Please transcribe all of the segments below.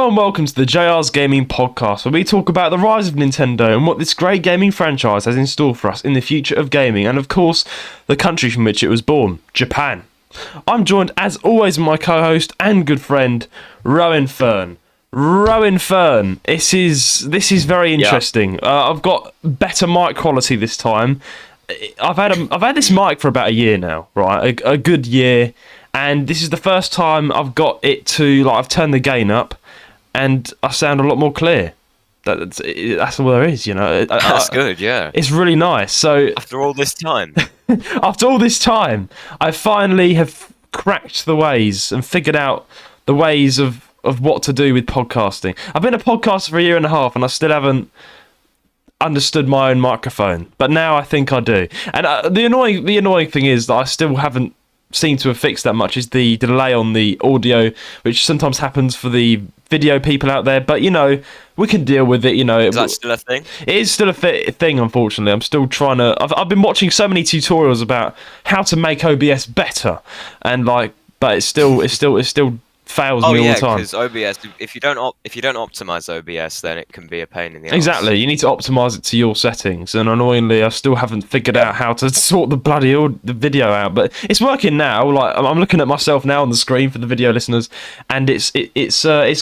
Hello and welcome to the JR's Gaming Podcast, where we talk about the rise of Nintendo and what this great gaming franchise has in store for us in the future of gaming, and of course, the country from which it was born, Japan. I'm joined, as always, by my co-host and good friend, Roan Fern. Rowan Fern, this is very interesting. I've got better mic quality this time. I've had this mic for about a year now, right? A good year, and this is the first time I've got it to I've turned the gain up, and I sound a lot more clear. That's all there is, you know. That's good, yeah. It's really nice. So after all this time, I finally have cracked the ways and figured out the ways of what to do with podcasting. I've been a podcaster for a year and a half, and I still haven't understood my own microphone. But now I think I do. And the annoying thing is that I still haven't seemed to have fixed that much is the delay on the audio, which sometimes happens for the video people out there. But, you know, we can deal with it, you know. Is that still a thing? It is still a thing, unfortunately. I'm still trying to... I've been watching so many tutorials about how to make OBS better. And, but it still fails me all the time. Because OBS, if you don't optimize OBS, then it can be a pain in the ass. Exactly, you need to optimize it to your settings, and annoyingly, I still haven't figured out how to sort the bloody the video out. But it's working now. I'm looking at myself now on the screen for the video listeners, and it's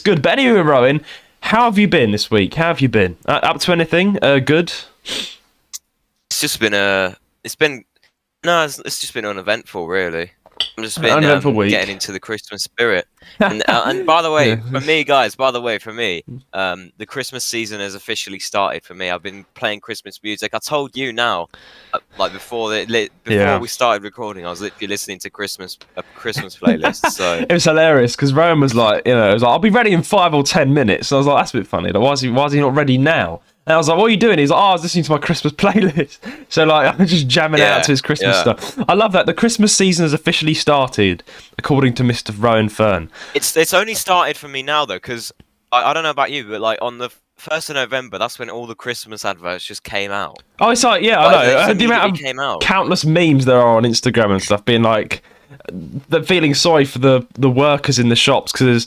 good. But anyway, Rowan, how have you been this week? How have you been? Up to anything? Good. It's just been it's just been uneventful, really. I've just been getting into the Christmas spirit. And by the way, for me, the Christmas season has officially started for me. I've been playing Christmas music. I told you now, before we started recording, I was literally listening to a Christmas playlist. So it was hilarious because Rome was like, I'll be ready in 5 or 10 minutes. And I was like, that's a bit funny. Why is he not ready now? And I was like, what are you doing? He's like, I was listening to my Christmas playlist. So, I'm just jamming out to his Christmas stuff. I love that. The Christmas season has officially started, according to Mr. Rowan Fern. It's only started for me now, though, because I don't know about you, but, on the 1st of November, that's when all the Christmas adverts just came out. Oh, it's I know. The amount of countless memes there are on Instagram and stuff being they're feeling sorry for the workers in the shops because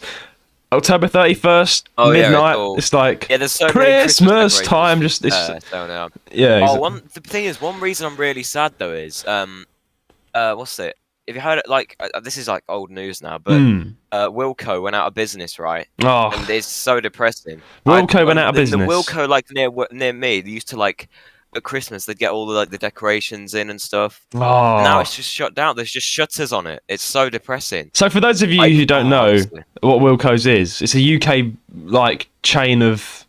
October 31st, midnight. It's there's so Christmas time. The thing is, one reason I'm really sad though is what's it? If you heard it, this is old news now, but Wilco went out of business, right? Oh, and it's so depressing. Wilco went out of business. The Wilco near me, they used to at Christmas they'd get all the decorations in and stuff. Oh. And now it's just shut down. There's just shutters on it. It's so depressing. So for those of you who don't know what Wilco's is, it's a UK chain of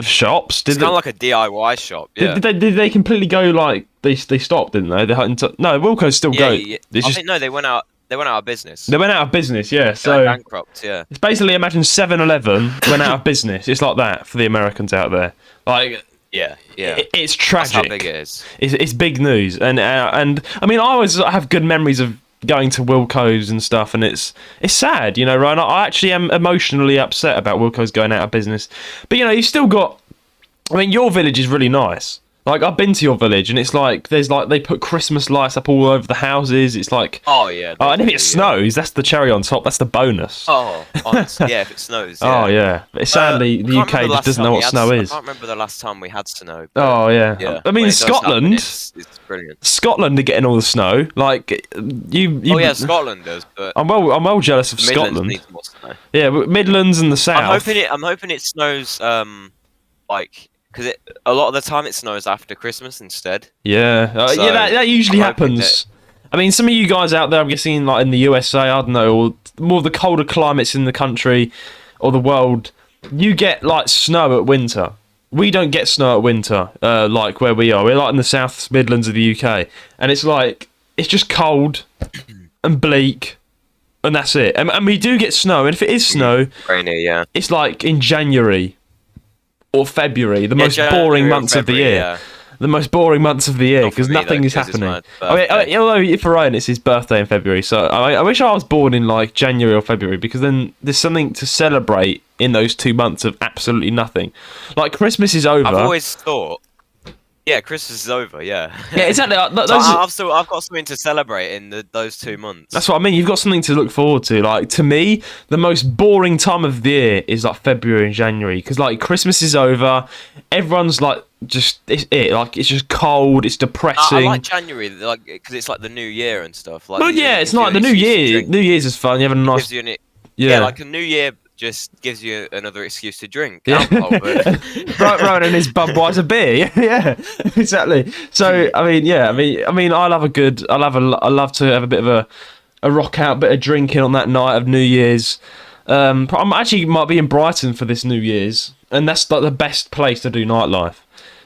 shops. It's kind of like a DIY shop. Yeah. Did they completely go they stopped, didn't they? No, Wilco's still going. I think no, they went out. They went out of business. They went out of business, yeah. So bankrupt, yeah. It's basically imagine 7-Eleven went out of business. It's like that for the Americans out there. Yeah. It's tragic. That's how big it is. It's big news, and I mean, I always have good memories of going to Wilco's and stuff, and it's sad, Ryan. I actually am emotionally upset about Wilco's going out of business, but you still got. I mean, your village is really nice. I've been to your village, and it's there's they put Christmas lights up all over the houses. It's oh yeah. And if it snows, that's the cherry on top. That's the bonus. Oh, honestly, yeah. If it snows. Yeah. Oh yeah. But sadly, the UK just doesn't know what snow is. I can't remember the last time we had snow. Oh yeah. I mean, Scotland. It's brilliant. Scotland are getting all the snow. You. Oh yeah, Scotland does. But I'm well jealous of Midlands Scotland. Needs more snow. Yeah, Midlands and the south. I'm hoping it snows. Because a lot of the time it snows after Christmas instead. Yeah, that usually happens. I mean, some of you guys out there, I'm guessing, in the USA, I don't know, or more of the colder climates in the country or the world, you get snow at winter. We don't get snow at winter, where we are. We're in the South Midlands of the UK, and it's it's just cold and bleak. And that's it. And we do get snow, and if it is snow, rainy, yeah, it's in January. Or February, the most boring months of the year. Yeah. The most boring months of the year because nothing is happening. Although for Ryan it's his birthday in February, so I wish I was born in January or February because then there's something to celebrate in those 2 months of absolutely nothing. Christmas is over. I've always thought Yeah, Christmas is over. Yeah. Yeah, exactly. So I've got something to celebrate in those 2 months. That's what I mean. You've got something to look forward to. Like, to me, the most boring time of the year is like February and January, because like Christmas is over, everyone's like it's just cold, it's depressing. I like January, like, because it's like the new year and stuff. Like, Well, yeah, it's not like the New Year. New Year's is fun. You have a nice. Yeah, like a New Year just gives you another excuse to drink Yeah. alcohol. But Roan and his Budweiser beer. Yeah, exactly. So I mean, I love to have a bit of a rock out, bit of drinking on that night of New Year's. I'm actually might be in Brighton for this New Year's, and that's like the best place to do nightlife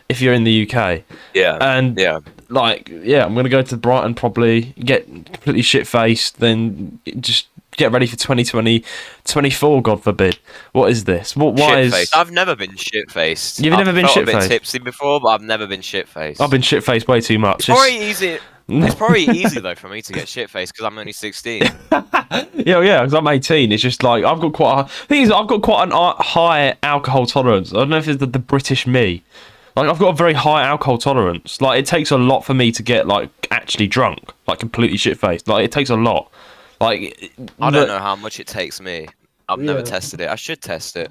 if you're in the UK. Yeah, and I'm gonna go to Brighton, probably get completely shit faced, then just get ready for 2024, God forbid. What is this? I've never been shit faced. You've never been shit faced? I've been tipsy before, but I've never been shit faced. I've been shit faced way too much. It's probably easy though for me to get shit faced because I'm only 16. Yeah, because I'm 18. It's just like I've got quite a high alcohol tolerance. I don't know if it's the British me. Like, I've got a very high alcohol tolerance. Like, it takes a lot for me to get like actually drunk, like completely shit faced. Like, it takes a lot. Like, I don't know how much it takes me. I've never tested it. I should test it.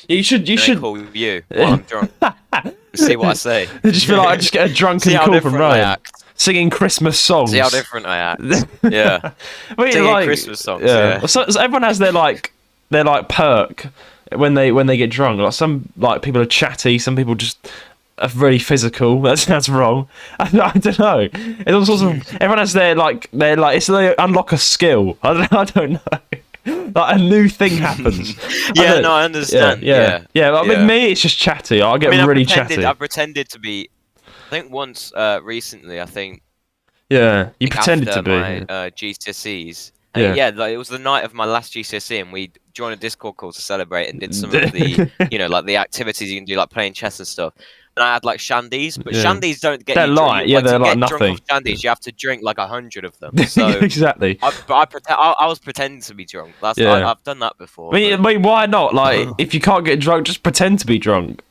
You should call you while I'm drunk and see what I say. Just feel like I just get a drunken call from Ryan singing Christmas songs. See how different I act. Yeah. Singing like, Christmas songs. Yeah. So everyone has their perk when they get drunk. Like, some like people are chatty, some people just are really physical. That's wrong. I don't know. It's all sorts of. Everyone has their it's they unlock a skill. I don't know. Like, a new thing happens. I understand. Yeah. With me, it's just chatty. I get really chatty. I pretended to be. I think once recently, Yeah, you pretended to be. My GCSEs. Like, it was the night of my last GCSE, and we joined a Discord call to celebrate and did some of the, like the activities you can do, like playing chess and stuff. And I had like shandies, but shandies don't get. They're light. Yeah, they're like nothing. Shandies, you have to drink like 100 of them. So exactly. I was pretending to be drunk. I've done that before. I mean, why not? Like, if you can't get drunk, just pretend to be drunk.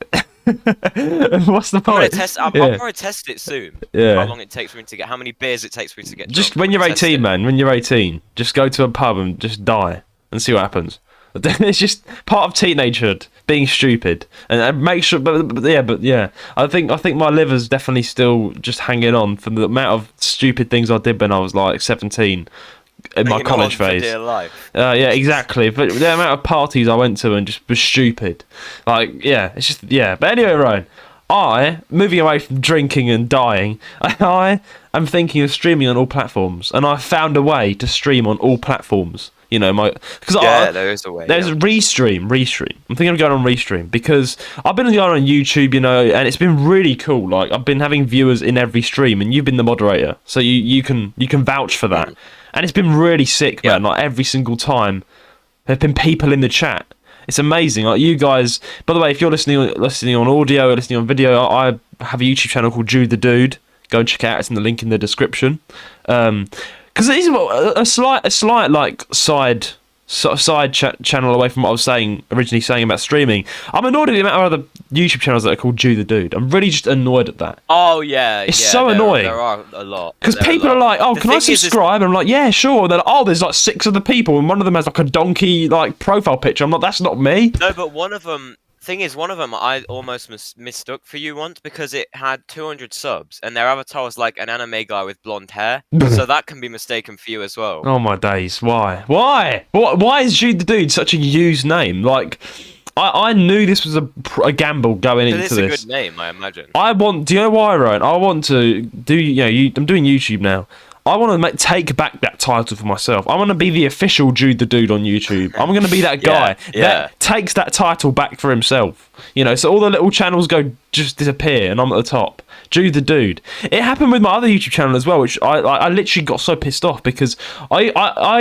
What's the point? I'll probably test it soon. Yeah. How long it takes for me to get? How many beers it takes for me to get? Just when you're 18, man. When you're 18, just go to a pub and just die and see what happens. It's just part of teenagehood, being stupid, and make sure. But yeah. I think my liver's definitely still just hanging on from the amount of stupid things I did when I was like 17. In my college phase. Yeah, exactly. But the amount of parties I went to and just was stupid. Like, yeah, it's just, yeah. But anyway, Ryan, moving away from drinking and dying, I am thinking of streaming on all platforms, and I found a way to stream on all platforms. You know, there is a way. There's a Restream. I'm thinking of going on Restream because I've been going on YouTube, and it's been really cool. Like, I've been having viewers in every stream, and you've been the moderator, so you can vouch for that. And it's been really sick, man. Like, every single time, there've been people in the chat. It's amazing. Like, you guys. By the way, if you're listening on audio or listening on video, I have a YouTube channel called Judah the Dude. Go and check it out. It's in the link in the description. Because it is a slight like side channel away from what I was originally saying about streaming. I'm annoyed at the amount of other YouTube channels that are called Judah the Dude. I'm really just annoyed at that. Oh yeah, it's so annoying. There are a lot. Because people are like, "Oh, can I subscribe?" And I'm like, "Yeah, sure." And they're like, "Oh, there's like 6 other people, and one of them has like a donkey like profile picture." I'm like, "That's not me." No, but one of them I almost mistook for you once because it had 200 subs and their avatar was like an anime guy with blonde hair, so that can be mistaken for you as well. Oh my days! Why? Why is Jude the Dude such a used name? Like, I knew this was a gamble going into this. It's a good name, I imagine. Do you know why, Ryan? I want to do. I'm doing YouTube now. I want to take back that title for myself. I want to be the official Jude the Dude on YouTube. I'm going to be that guy that takes that title back for himself. So all the little channels just disappear, and I'm at the top. Jude the Dude. It happened with my other YouTube channel as well, which I literally got so pissed off because I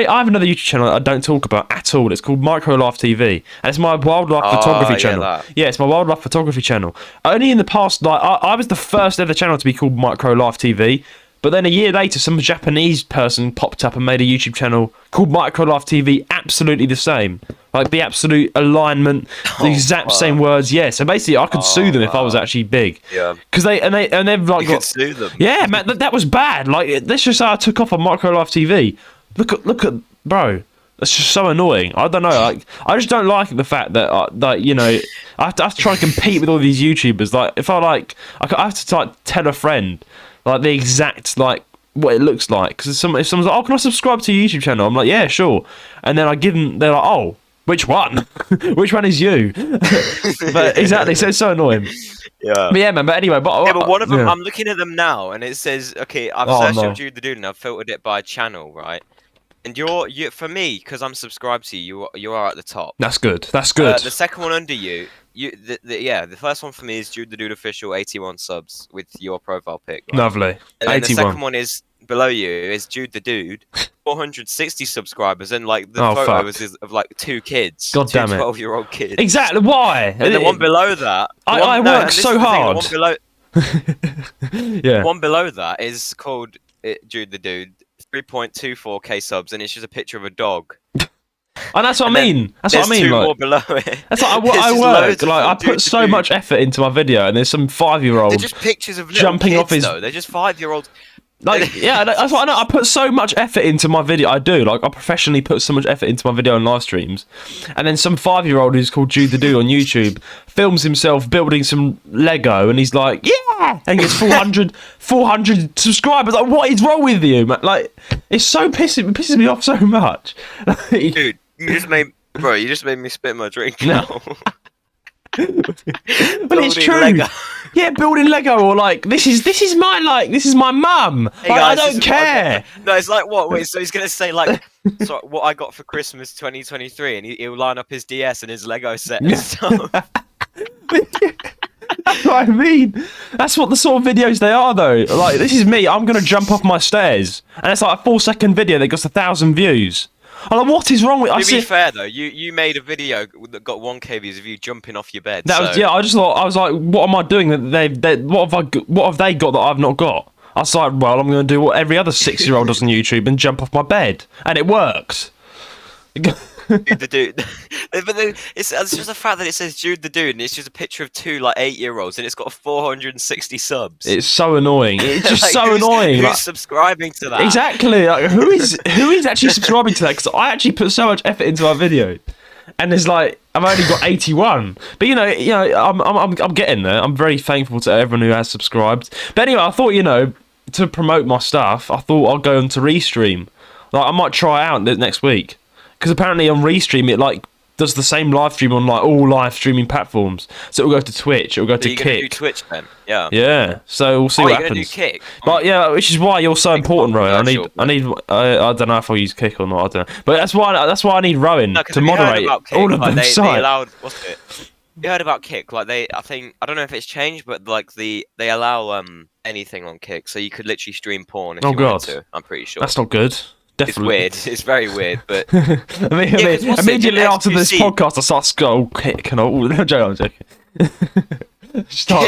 have another YouTube channel that I don't talk about at all. It's called Micro Life TV, and it's my wildlife photography channel. Yeah, it's my wildlife photography channel. Only in the past, I was the first ever channel to be called Micro Life TV. But then a year later, some Japanese person popped up and made a YouTube channel called Micro Life TV, absolutely the same. Like the absolute alignment, the exact same words. Yeah, so basically, I could sue them if I was actually big. Yeah. Because they've like You could sue them. Yeah, man, that was bad. Like, let's just say I took off on Micro Life TV. Look at, bro. That's just so annoying. I don't know. Like, I just don't like the fact that, like, you know, I have to try and compete with all these YouTubers. Like, if I have to like tell a friend like the exact like what it looks like. Because if someone's like, "Oh, can I subscribe to your YouTube channel?" I'm like, "Yeah, sure." And then I give them. They're like, "Oh, which one? Which one is you?" But exactly, so it's so annoying. Yeah. But yeah, man. But anyway, but one of them, yeah. I'm looking at them now, and it says, okay, I've searched up Jude the Dude, and I've filtered it by channel, right? And you're for me, because I'm subscribed to you, you are at the top. That's good. That's good. The second one under you, the first one for me is Jude the Dude official, 81 subs with your profile pic. Right? Lovely. And then 81. the second one is below you is Jude the Dude, 460 subscribers, and like the photo is of like 2 kids. God damn it. 12-year-old kids. Exactly. Why? And the one below that, I work so hard. The one below, yeah. one below that is called Jude the Dude, 3.24k subs, and it's just a picture of a dog. And that's what I mean. That's what I mean. There's 2 like, more below it. That's like I work. Like I put so much effort into my video, and there's some 5-year-old. They're just pictures of jumping kids, off his. Though. They're just 5-year-olds. Like yeah, that's what I know. I put so much effort into my video. I do. Like I professionally put so much effort into my video and live streams, and then some 5-year-old who's called Jude the Dude on YouTube films himself building some Lego, and he's like, yeah, and gets 400 subscribers. Like, what is wrong with you, man? Like, it's so pisses me off so much. Dude, you just made me spit my drink now. But it's true. Lego. Yeah, building Lego, or like this is my mum. Hey like, guys, I don't care. No, it's like what? Wait, so he's gonna say like, so what I got for Christmas 2023, and he'll line up his DS and his Lego set and stuff. That's what I mean. That's what the sort of videos they are, though. Like, this is me. I'm gonna jump off my stairs, and it's like a 4-second video that gets 1,000 views. I'm like, what is wrong with? To be fair though, you made a video that got 1k views of you jumping off your bed. That was, yeah. I was like, what am I doing? What have they got that I've not got? I was like, well, I'm going to do what every other 6-year-old does on YouTube and jump off my bed, and it worked. Jude the Dude. But then it's just the fact that it says Jude the Dude, and it's just a picture of 2 like 8-year-olds, and it's got 460 subs. It's so annoying. It's just like, so annoying. Who's like, subscribing to that? Exactly. Like, who is actually subscribing to that? Because I actually put so much effort into my video, and it's like I've only got 81. But you know, I'm getting there. I'm very thankful to everyone who has subscribed. But anyway, I thought, to promote my stuff, I thought I'll go on to Restream. Like, I might try out next week. Because apparently on Restream it like does the same live stream on like all live streaming platforms. So it'll go to Twitch, it'll go to Kick. Kick. Do Twitch then? Yeah. Yeah. So we'll see what happens. You're gonna do Kick? But yeah, which is why you're so important, Rowan. I don't know if I'll use Kick or not. I don't know. But that's why I need Rowan to moderate all of them. They allowed, what's it? You heard about Kick? Like I don't know if it's changed, but like they allow anything on Kick, so you could literally stream porn if you wanted to. I'm pretty sure. That's not good. Definitely. It's weird. It's very weird, but immediately after this podcast, I start scroll Kick and all. I'm joking. Stop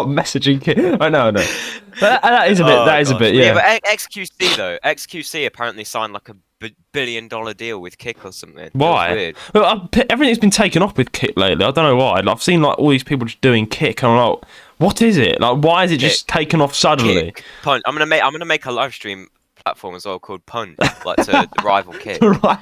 messaging Kick. I know. That is a bit. That is a bit. Yeah. But XQC though, XQC apparently signed like a $1 billion deal with Kick or something. Why? Well, everything's been taken off with Kick lately. I don't know why. I've seen like all these people just doing Kick, and I'm like, what is it? Like, why is it just taken off suddenly? Kick. Punch. I'm gonna make a live stream platform as well called Punch, like to rival Kick. Right.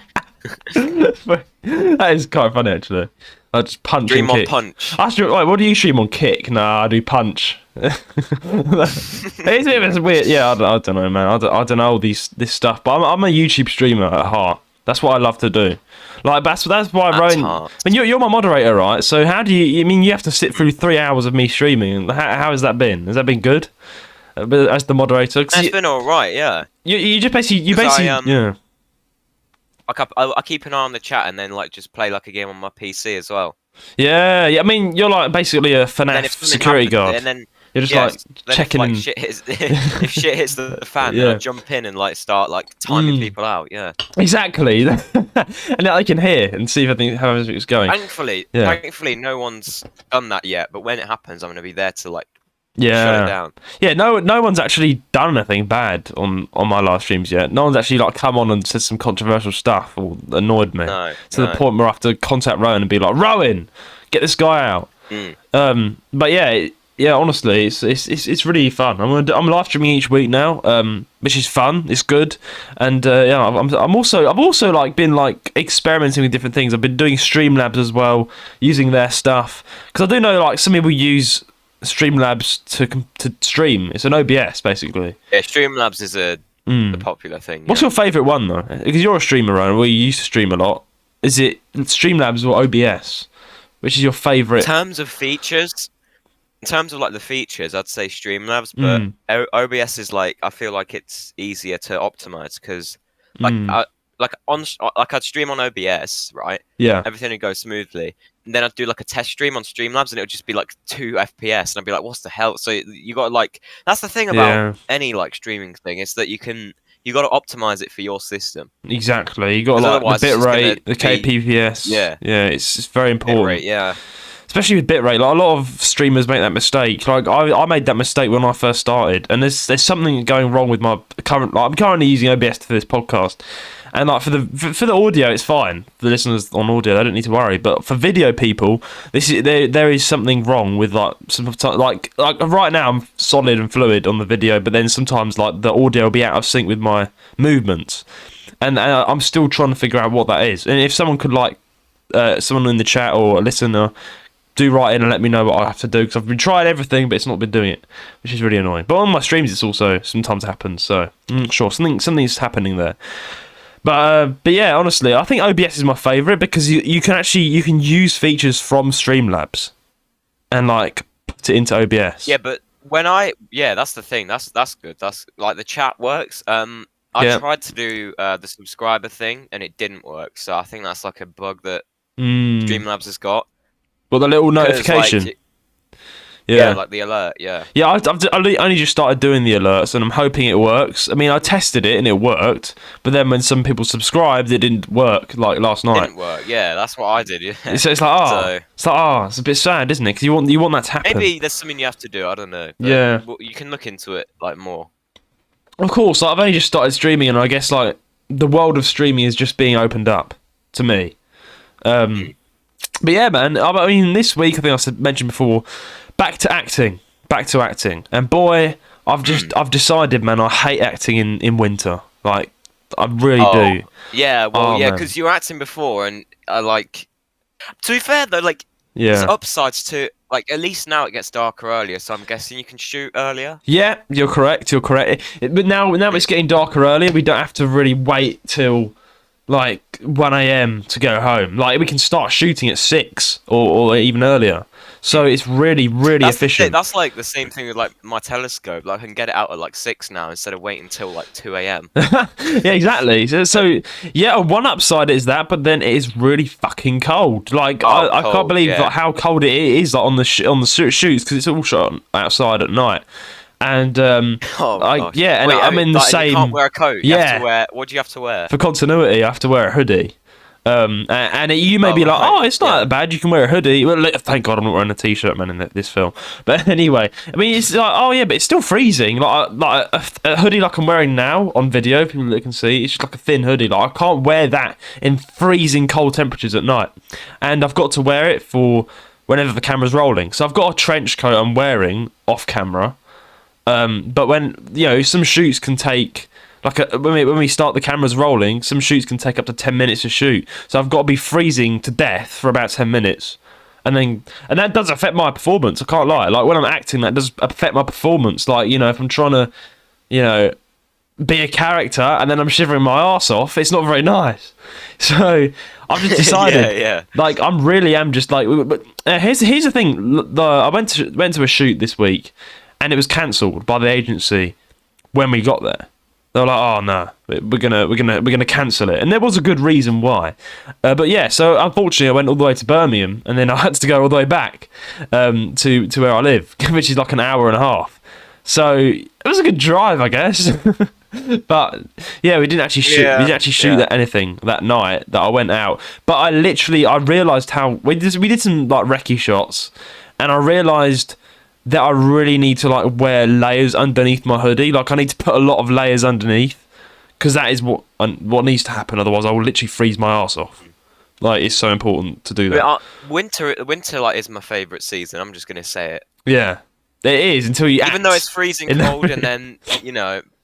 That is kind of funny actually. I just punch stream and on Kick. Punch. Like, what do you stream on Kick? Nah, I do Punch. It's weird. Yeah, I don't know, man. I don't know this stuff, but I'm a YouTube streamer at heart. That's what I love to do. Like that's why Rowan. I mean, you're my moderator, right? So how do you? I mean, you have to sit through 3 hours of me streaming. How has that been? Has that been good? As the moderator, it's been all right. Yeah. You just basically yeah. I keep an eye on the chat and then like just play like a game on my PC as well. Yeah. I mean, you're like basically a FNAF security guard. And then you're just like checking. If shit hits the fan, then I jump in and like start like timing people out. Yeah. Exactly. And I can hear and see how everything's going. Thankfully, no one's done that yet. But when it happens, I'm gonna be there to like shut it down. Yeah. No one's actually done anything bad on my live streams yet. No one's actually like come on and said some controversial stuff or annoyed me the point where I have to contact Rowan and be like, Rowan, get this guy out. But yeah, honestly, it's really fun. I'm live streaming each week now, which is fun. It's good, and I've also like been like experimenting with different things. I've been doing Streamlabs as well, using their stuff because I do know like some people use Streamlabs to stream. It's an OBS basically. Yeah, Streamlabs is a popular thing. What's your favourite one though? Because you're a streamer, right? Well, you used to stream a lot. Is it Streamlabs or OBS? Which is your favourite? In terms of features. In terms of like the features, I'd say Streamlabs, but OBS is like I feel like it's easier to optimize because I'd stream on OBS, right? Yeah. Everything would go smoothly, and then I'd do like a test stream on Streamlabs, and it would just be like 2 FPS, and I'd be like, "What's the hell?" So you got like that's the thing about any like streaming thing is that you got to optimize it for your system. Exactly. You got like the bitrate, the kbps. Yeah. It's very important. Bitrate, yeah. Especially with bitrate, like a lot of streamers make that mistake. Like I made that mistake when I first started, and there's something going wrong with my current. Like I'm currently using OBS for this podcast, and like for the audio, it's fine. For the listeners on audio, they don't need to worry. But for video people, there is something wrong with like like right now I'm solid and fluid on the video, but then sometimes like the audio will be out of sync with my movements, and I'm still trying to figure out what that is. And if someone could like someone in the chat or a listener. Do write in and let me know what I have to do because I've been trying everything but it's not been doing it, which is really annoying. But on my streams it's also sometimes happens, so sure something's happening there. But yeah, honestly, I think OBS is my favourite because you can use features from Streamlabs and like put it into OBS. Yeah, but that's the thing. That's good. That's like the chat works. I tried to do the subscriber thing and it didn't work. So I think that's like a bug that Streamlabs has got. Well, the little notification. Like, yeah, like the alert. Yeah. Yeah, I've only just started doing the alerts, and I'm hoping it works. I mean, I tested it and it worked, but then when some people subscribed, it didn't work. Like last night. It didn't work. Yeah, that's what I did. Yeah. So it's like, it's a bit sad, isn't it? Because you want that to happen. Maybe there's something you have to do. I don't know. Yeah. You can look into it like more. Of course, like, I've only just started streaming, and I guess like the world of streaming is just being opened up to me. But yeah, man. I mean, this week I think I mentioned before, back to acting, and boy, I've decided, man, I hate acting in winter. Like, I really do. Yeah, well, because you were acting before, and like, to be fair though, like, there's upsides to like at least now it gets darker earlier, so I'm guessing you can shoot earlier. Yeah, you're correct. But now it's getting darker earlier. We don't have to really wait till like 1 a.m. to go home. Like we can start shooting at 6 or even earlier. So it's really efficient. That's like the same thing with like my telescope. Like I can get it out at like 6 now instead of waiting until like 2 a.m. Yeah, exactly. So yeah, one upside is that, but then it is really fucking cold. Like I can't believe like, how cold it is like on the shoots because it's all shot outside at night. And I'm in the same. You can't wear a coat. You have to wear. What do you have to wear? For continuity, I have to wear a hoodie. You may be like, it's not that bad. You can wear a hoodie. Well, thank God I'm not wearing a t-shirt, man, in this film. But anyway, I mean, it's like, but it's still freezing. Like a hoodie like I'm wearing now on video, people that can see, it's just like a thin hoodie. Like I can't wear that in freezing cold temperatures at night, and I've got to wear it for whenever the camera's rolling. So I've got a trench coat I'm wearing off camera. But when some shoots can take when we start the cameras rolling, some shoots can take up to 10 minutes to shoot. So I've got to be freezing to death for about 10 minutes, and that does affect my performance. I can't lie. Like when I'm acting, that does affect my performance. Like if I'm trying to be a character and then I'm shivering my arse off, it's not very nice. So I've just decided, like I'm just like. But here's the thing. I went to a shoot this week. And it was cancelled by the agency when we got there. They were like, "Oh no, we're gonna cancel it," and there was a good reason why. But yeah, so unfortunately, I went all the way to Birmingham, and then I had to go all the way back to where I live, which is like an hour and a half. So it was a good drive, I guess. But yeah, we didn't actually shoot. We didn't actually shoot anything that night that I went out. But I realised how we did some like recce shots, and I realised that I really need to like wear layers underneath my hoodie. Like I need to put a lot of layers underneath, because that is what needs to happen. Otherwise, I will literally freeze my ass off. Like it's so important to do that. Winter like is my favourite season. I'm just gonna say it. Yeah, it is until you. Even though it's freezing cold, and then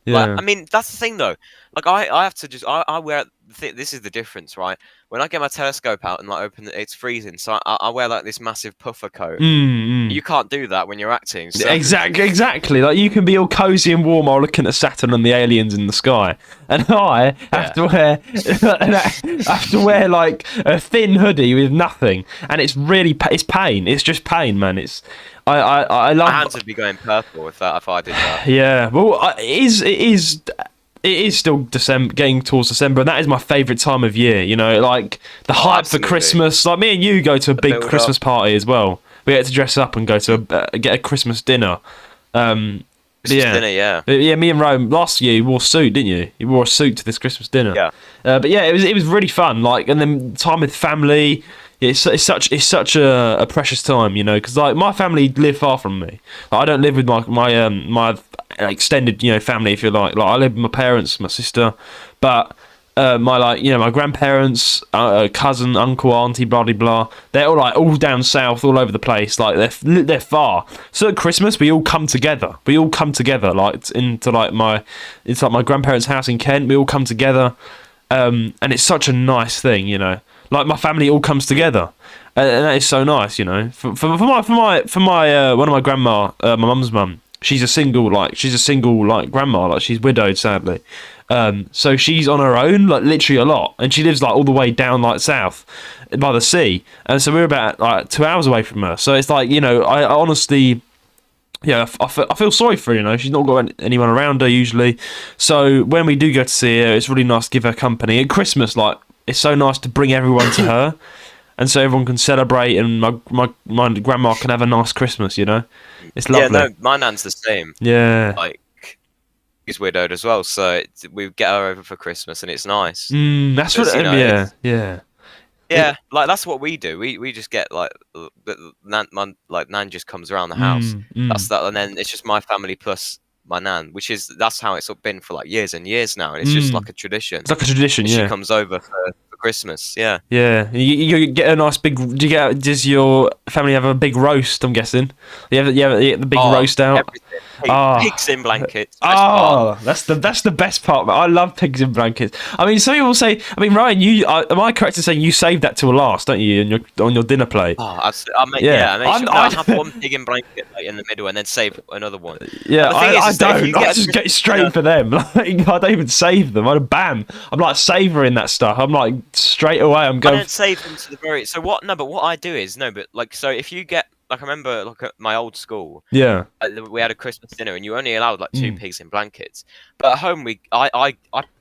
Yeah. like, I mean that's the thing though. Like I have to just I wear. This is the difference, right? When I get my telescope out and like open it, it's freezing, so I wear like this massive puffer coat. You can't do that when you're acting. So. Exactly. Like you can be all cozy and warm while looking at Saturn and the aliens in the sky, and I have to wear like a thin hoodie with nothing, and it's pain. It's just pain, man. I love. My hands would be going purple if I did that. Yeah. Well, it is still December, getting towards December, and that is my favourite time of year. You know, like the hype for Christmas. Like me and you go to a big Christmas party as well. We get to dress up and go to get a Christmas dinner. Dinner, yeah. Yeah, me and Roan last year you wore a suit, didn't you? You wore a suit to this Christmas dinner. Yeah. But yeah, it was really fun. Like, and then time with family. It's such a precious time, you know, because like my family live far from me. Like, I don't live with my extended, you know, family, if you like. Like I live with my parents, my sister, but my grandparents, cousin, uncle, auntie, blah blah blah. They're all down south, all over the place. Like they're far. So at Christmas we all come together. Like into like my grandparents' house in Kent. We all come together, and it's such a nice thing, you know. Like my family all comes together, and that is so nice, you know. For my one of my grandma, my mum's mum. She's a single grandma. Like she's widowed, sadly. So she's on her own, like literally a lot, and she lives like all the way down like south by the sea, and so we're about like 2 hours away from her. So it's like, you know, I honestly. Yeah, I feel sorry for her, you know. She's not got anyone around her usually. So when we do go to see her, it's really nice to give her company. At Christmas, like, it's so nice to bring everyone to her, and so everyone can celebrate, and my grandma can have a nice Christmas, you know. It's lovely. Yeah, no, my nan's the same. Yeah. Like, she's widowed as well, so we get her over for Christmas, and it's nice. That's what. Yeah. Yeah, like that's what we do. We just get like Nan just comes around the house. That's that, and then it's just my family plus my Nan, that's how it's been for like years and years now, and it's just like a tradition. It's like a tradition, yeah. She comes over for Christmas, yeah. Yeah, you get a nice big. Does your family have a big roast? I'm guessing. You have the big roast out. Everything. Pigs in blankets. That's the best part. Man. I love pigs in blankets. I mean, some people say. I mean, Ryan, am I correct in saying you saved that till last, don't you? On your dinner plate. I have one pig in blanket like, in the middle, and then save another one. Yeah, I don't. I just get straight for them. Like, I don't even save them. I'm like savouring that stuff. I'm like straight away. I'm going. I don't save them to the very. So what? No, but what I do is so if you get. Like I remember, like at my old school, yeah, we had a Christmas dinner, and you only allowed like 2 pigs in blankets. But at home, I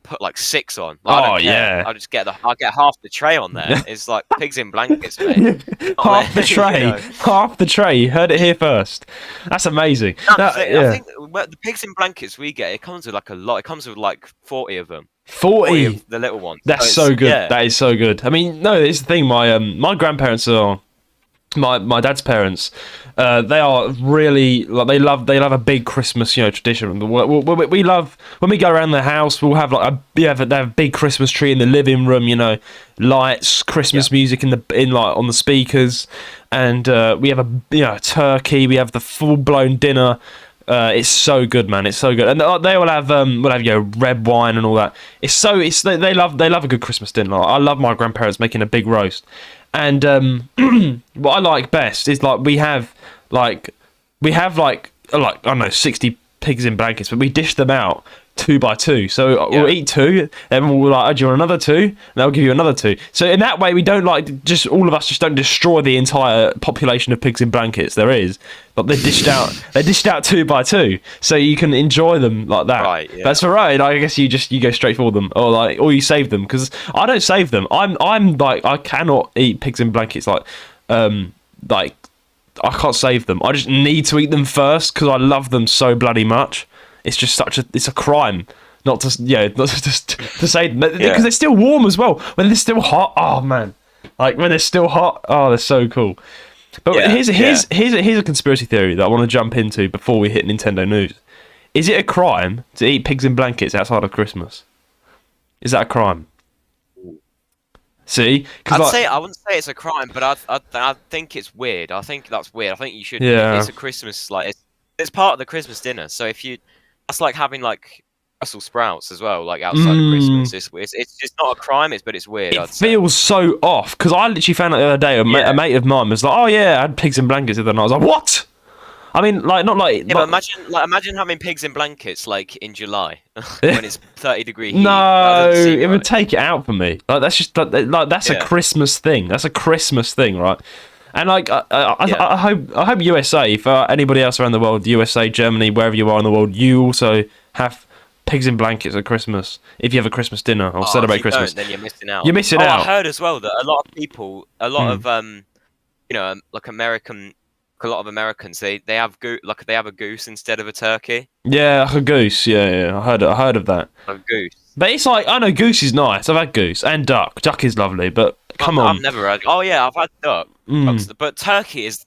put like 6 on. Like, I don't care. I just get half the tray on there. It's like pigs in blankets, mate. half the tray, you know? Half the tray. You heard it here first. That's amazing. I think the pigs in blankets we get, it comes with like a lot. It comes with like 40 of them. 40 of the little ones. That's so good. Yeah. That is so good. I mean, no, it's the thing. My grandparents are. My dad's parents, they are really like they love a big Christmas, you know, tradition. We love when we go around the house. We'll have like they have a big Christmas tree in the living room, you know, lights, Christmas music on the speakers, and we have a turkey. We have the full blown dinner. It's so good, man. It's so good, and they will have red wine and all that. They love a good Christmas dinner. Like, I love my grandparents making a big roast. And what I like best is like we have like I don't know 60 pigs in blankets, but we dish them out 2 by 2. So we'll eat 2, then we'll like, oh, do you want another 2? And they'll give you another 2. So in that way, we don't like just all of us just don't destroy the entire population of pigs in blankets. There is, but they're dished out 2 by 2, so you can enjoy them like that. Right. Yeah. That's right. I guess you go straight for them, or you save them, because I don't save them. I'm like I cannot eat pigs in blankets like I can't save them. I just need to eat them first because I love them so bloody much. It's just it's a crime not to say them because they're still warm as well. When they're still hot, oh man, like when they're still hot, oh they're so cool. But Yeah, here's a conspiracy theory that I want to jump into before we hit Nintendo news. Is it a crime to eat pigs in blankets outside of Christmas? Is that a crime? See, I wouldn't say it's a crime, but I think it's weird. I think that's weird. I think you should. Yeah. It's a Christmas it's part of the Christmas dinner. So that's like having like Brussels sprouts as well, like outside of Christmas. It's just not a crime. But it's weird. It feels so off because I literally found out the other day a mate of mine was like, "Oh yeah, I had pigs in blankets," and I was like, "What?" I mean, like not like. Yeah, but imagine having pigs in blankets like in July when it's 30-degree heat. No, it would take it out for me. Like that's just that's a Christmas thing. That's a Christmas thing, right? And like I hope USA, for anybody else around the world, USA, Germany, wherever you are in the world, you also have pigs in blankets at Christmas. If you have a Christmas dinner or celebrate Christmas, then you're missing out. You're missing out. I heard as well that a lot of people, a lot of like a lot of Americans, they have they have a goose instead of a turkey. Yeah, like a goose. Yeah. I heard of that. A goose. But it's like, I know goose is nice. I've had goose and duck. Duck is lovely, but come on. I've never had. Oh yeah, I've had duck. But turkey is.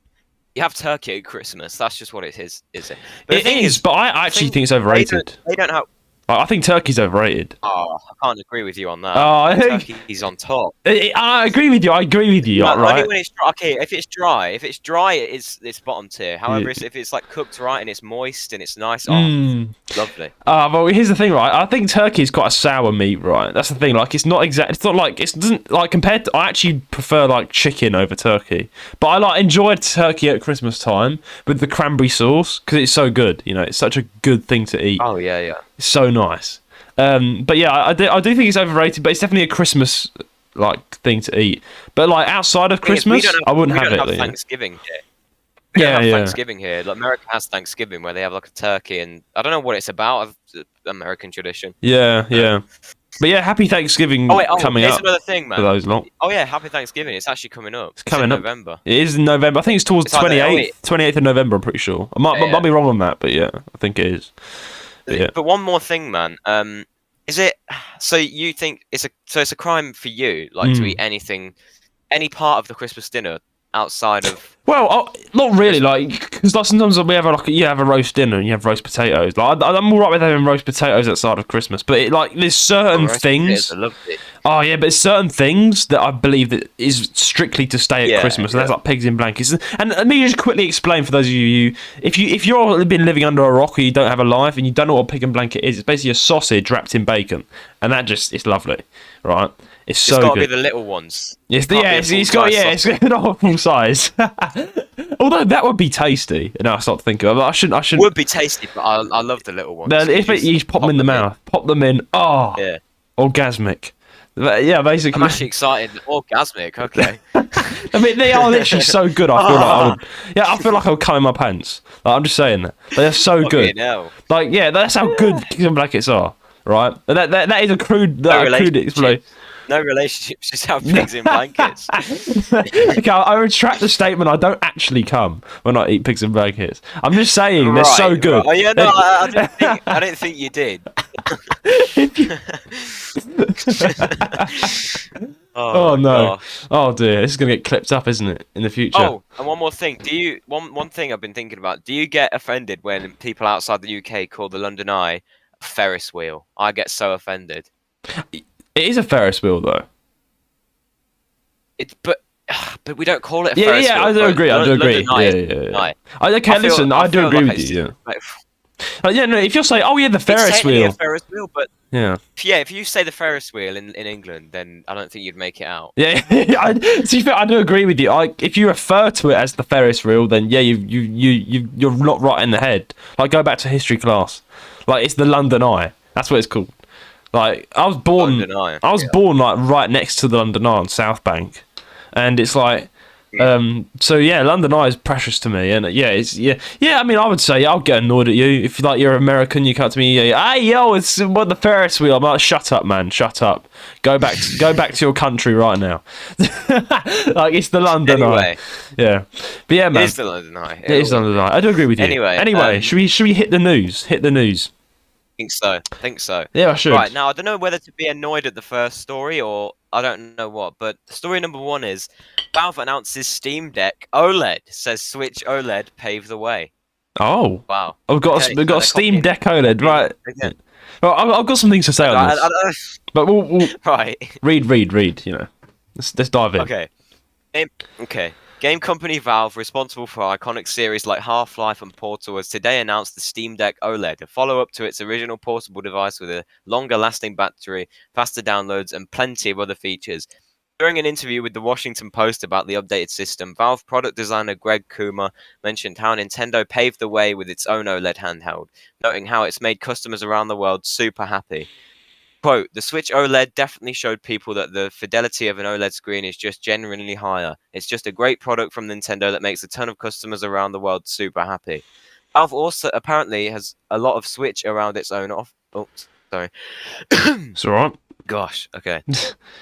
You have turkey at Christmas. That's just what it is it? But it is, but I actually think it's overrated. They don't have. I think turkey's overrated. Oh, I can't agree with you on that. Oh, I think turkey's on top. I agree with you. No, right? Only when it's dry. Okay, if it's dry, it's bottom tier. However, if it's like cooked right and it's moist and it's nice, lovely. Well, here's the thing, right? I think turkey is quite a sour meat, right? That's the thing. Like, it's not exact. It's not like it doesn't like compared to. I actually prefer like chicken over turkey, but I enjoyed turkey at Christmas time with the cranberry sauce because it's so good. You know, it's such a good thing to eat. Oh yeah. It's so nice. But yeah, I do think it's overrated, but it's definitely a Christmas like thing to eat. But like outside of Christmas, I wouldn't have it. We don't have Thanksgiving here. We don't have Thanksgiving here. Like America has Thanksgiving where they have like a turkey, and I don't know what it's about. American tradition. Yeah. But yeah, happy Thanksgiving coming up. Here's another thing, man. For those lot. Oh yeah, happy Thanksgiving. It's actually coming up. It's coming in up. November. It is in November. I think it's towards 28th of November. I'm pretty sure. I might be wrong on that, but yeah, I think it is. But one more thing, man. Is it so you think it's a crime for you like to eat anything, any part of the Christmas dinner outside of? Well, not really, like because like sometimes we have you have a roast dinner and you have roast potatoes. Like I'm alright with having roast potatoes outside of Christmas, but there's certain things. Oh yeah, but there's certain things that I believe that is strictly to stay at Christmas. And that's like pigs in blankets. And let me just quickly explain for those of you if you're been living under a rock or you don't have a life and you don't know what a pig in blanket is, it's basically a sausage wrapped in bacon, and it's lovely, right? It's so good. It's got to be the little ones. It's not full size. Although that would be tasty. And I start thinking, I shouldn't. Would be tasty, but I love the little ones. If you just pop them in the mouth, pop them in. Oh, yeah, orgasmic. Yeah, basically. I'm actually excited. Orgasmic. Okay. I mean, they are literally so good. I feel like I would come in my pants. Like, I'm just saying that they're so good. Like, yeah, that's how good pigs in blankets are. Right. That is a crude explanation. No relationships, just have pigs in blankets. Okay, I retract the statement. I don't actually come when I eat pigs in blankets. I'm just saying they're so good. Right. Oh yeah, no, I didn't think you did. Oh no! Gosh. Oh dear, this is gonna get clipped up, isn't it, in the future? Oh, and one more thing. One thing I've been thinking about? Do you get offended when people outside the UK call the London Eye a Ferris wheel? I get so offended. It is a Ferris wheel, though. But we don't call it a Ferris wheel. Yeah, I do agree. I do agree. Yeah. Okay, listen, I do agree with you. Yeah. No, if you're saying, oh yeah, the Ferris wheel. A Ferris wheel, but yeah. If you say the Ferris wheel in England, then I don't think you'd make it out. Yeah, I do agree with you. If you refer to it as the Ferris wheel, then yeah, you're not right in the head. Like, go back to history class. Like, it's the London Eye. That's what it's called. Like, I was born like right next to the London Eye on South Bank, and it's like, so yeah, London Eye is precious to me, and yeah. I mean, I would say I'll get annoyed at you if you're American. You come to me, hey yo, it's the Ferris wheel. I'm like, shut up, man, shut up. Go back to your country right now. Like, it's the London Eye. Yeah, but yeah, man, it is the London Eye. It is the London Eye. I do agree with you. Anyway, should we hit the news? Hit the news. Think so. Yeah, I should. Right, now I don't know whether to be annoyed at the first story or I don't know what, but story number one is Valve announces Steam Deck OLED. Says Switch OLED paved the way. Oh, Wow. we've got a Steam Deck OLED, right? Again. Well, I've got some things to say on this, but we'll right. Read. You know, let's dive in. Okay. Game company Valve, responsible for iconic series like Half-Life and Portal, has today announced the Steam Deck OLED, a follow-up to its original portable device with a longer-lasting battery, faster downloads, and plenty of other features. During an interview with the Washington Post about the updated system, Valve product designer Greg Kuma mentioned how Nintendo paved the way with its own OLED handheld, noting how it's made customers around the world super happy. Quote, the Switch OLED definitely showed people that the fidelity of an OLED screen is just genuinely higher. It's just a great product from Nintendo that makes a ton of customers around the world super happy. Valve also apparently has a lot of Switch around its own sorry. It's alright. Gosh, okay.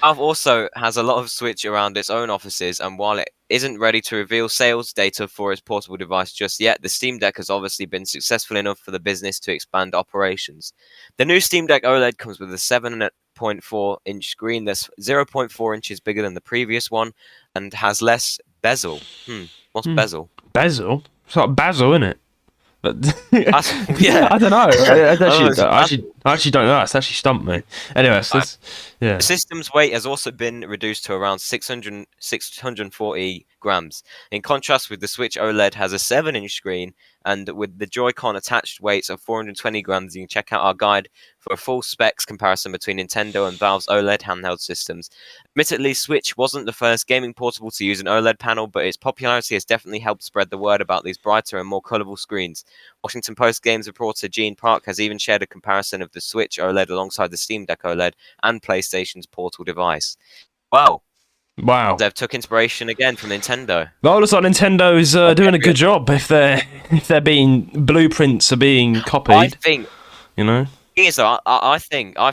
Valve also has a lot of Switch around its own offices, and while it isn't ready to reveal sales data for its portable device just yet, the Steam Deck has obviously been successful enough for the business to expand operations. The new Steam Deck OLED comes with a 7.4-inch screen that's 0.4 inches bigger than the previous one and has less bezel. What's bezel? Bezel? It's like basil, isn't it? But yeah, I don't know. I actually don't know. It's actually stumped me. Anyway, so yeah. The system's weight has also been reduced to around 640 grams. In contrast with the Switch OLED has a 7-inch screen, and with the Joy-Con attached weights of 420 grams, you can check out our guide for a full specs comparison between Nintendo and Valve's OLED handheld systems. Admittedly, Switch wasn't the first gaming portable to use an OLED panel, but its popularity has definitely helped spread the word about these brighter and more colourful screens. Washington Post Games reporter Gene Park has even shared a comparison of the Switch OLED alongside the Steam Deck OLED and PlayStation's Portal device. Wow. They've took inspiration again from Nintendo. Well, it looks like Nintendo is doing a good job if they're being blueprints are being copied. I think, you know. I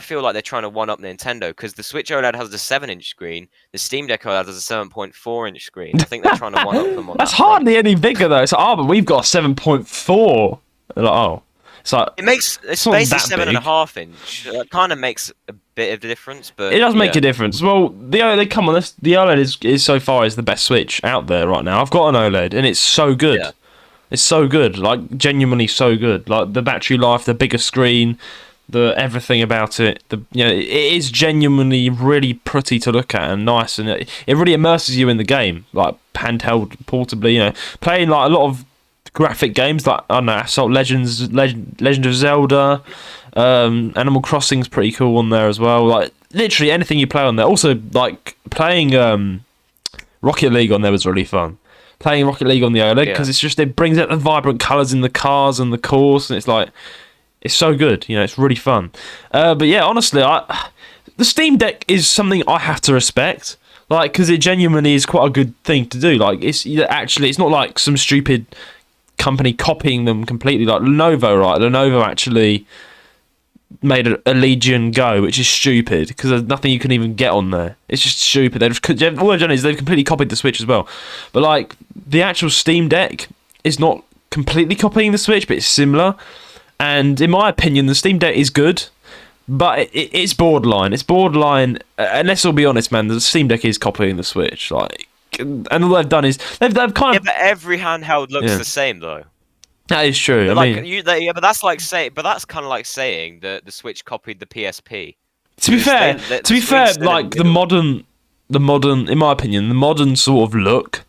feel like they're trying to one up Nintendo because the Switch OLED has a 7-inch screen, the Steam Deck OLED has a 7.4-inch screen. I think they're trying to one up them on That's hardly any bigger though. It's like, but we've got a 7.4. Like, it's like it's basically 7.5 inch. It kind of makes a bit of a difference, but it does make a difference. Well, the OLED is so far is the best Switch out there right now. I've got an OLED and it's so good. Yeah. It's so good, like genuinely so good. Like the battery life, the bigger screen, the everything about it. It is genuinely really pretty to look at and nice, and it really immerses you in the game, like handheld, portably. Playing like a lot of graphic games like I don't know, Assault Legends, Legend of Zelda, Animal Crossing's pretty cool on there as well. Like literally anything you play on there. Also, like playing Rocket League on there was really fun. Playing Rocket League on the OLED because it brings out the vibrant colours in the cars and the course, and it's so good. It's really fun. But yeah, honestly, the Steam Deck is something I have to respect. Like, because it genuinely is quite a good thing to do. Like, it's not like some stupid company copying them completely. Like Lenovo, right? Lenovo actually made a Legion Go, which is stupid because there's nothing you can even get on there. It's just stupid. All they've done is they've completely copied the Switch as well. But like the actual Steam Deck is not completely copying the Switch, but it's similar. And in my opinion, the Steam Deck is good, but it's borderline. It's borderline. And let's all be honest, man. The Steam Deck is copying the Switch. Like, and all they've done is they've kind of. Yeah, but every handheld looks the same, though. That is true. But that's kind of like saying that the Switch copied the PSP. To be fair, like the modern, in my opinion, the modern sort of look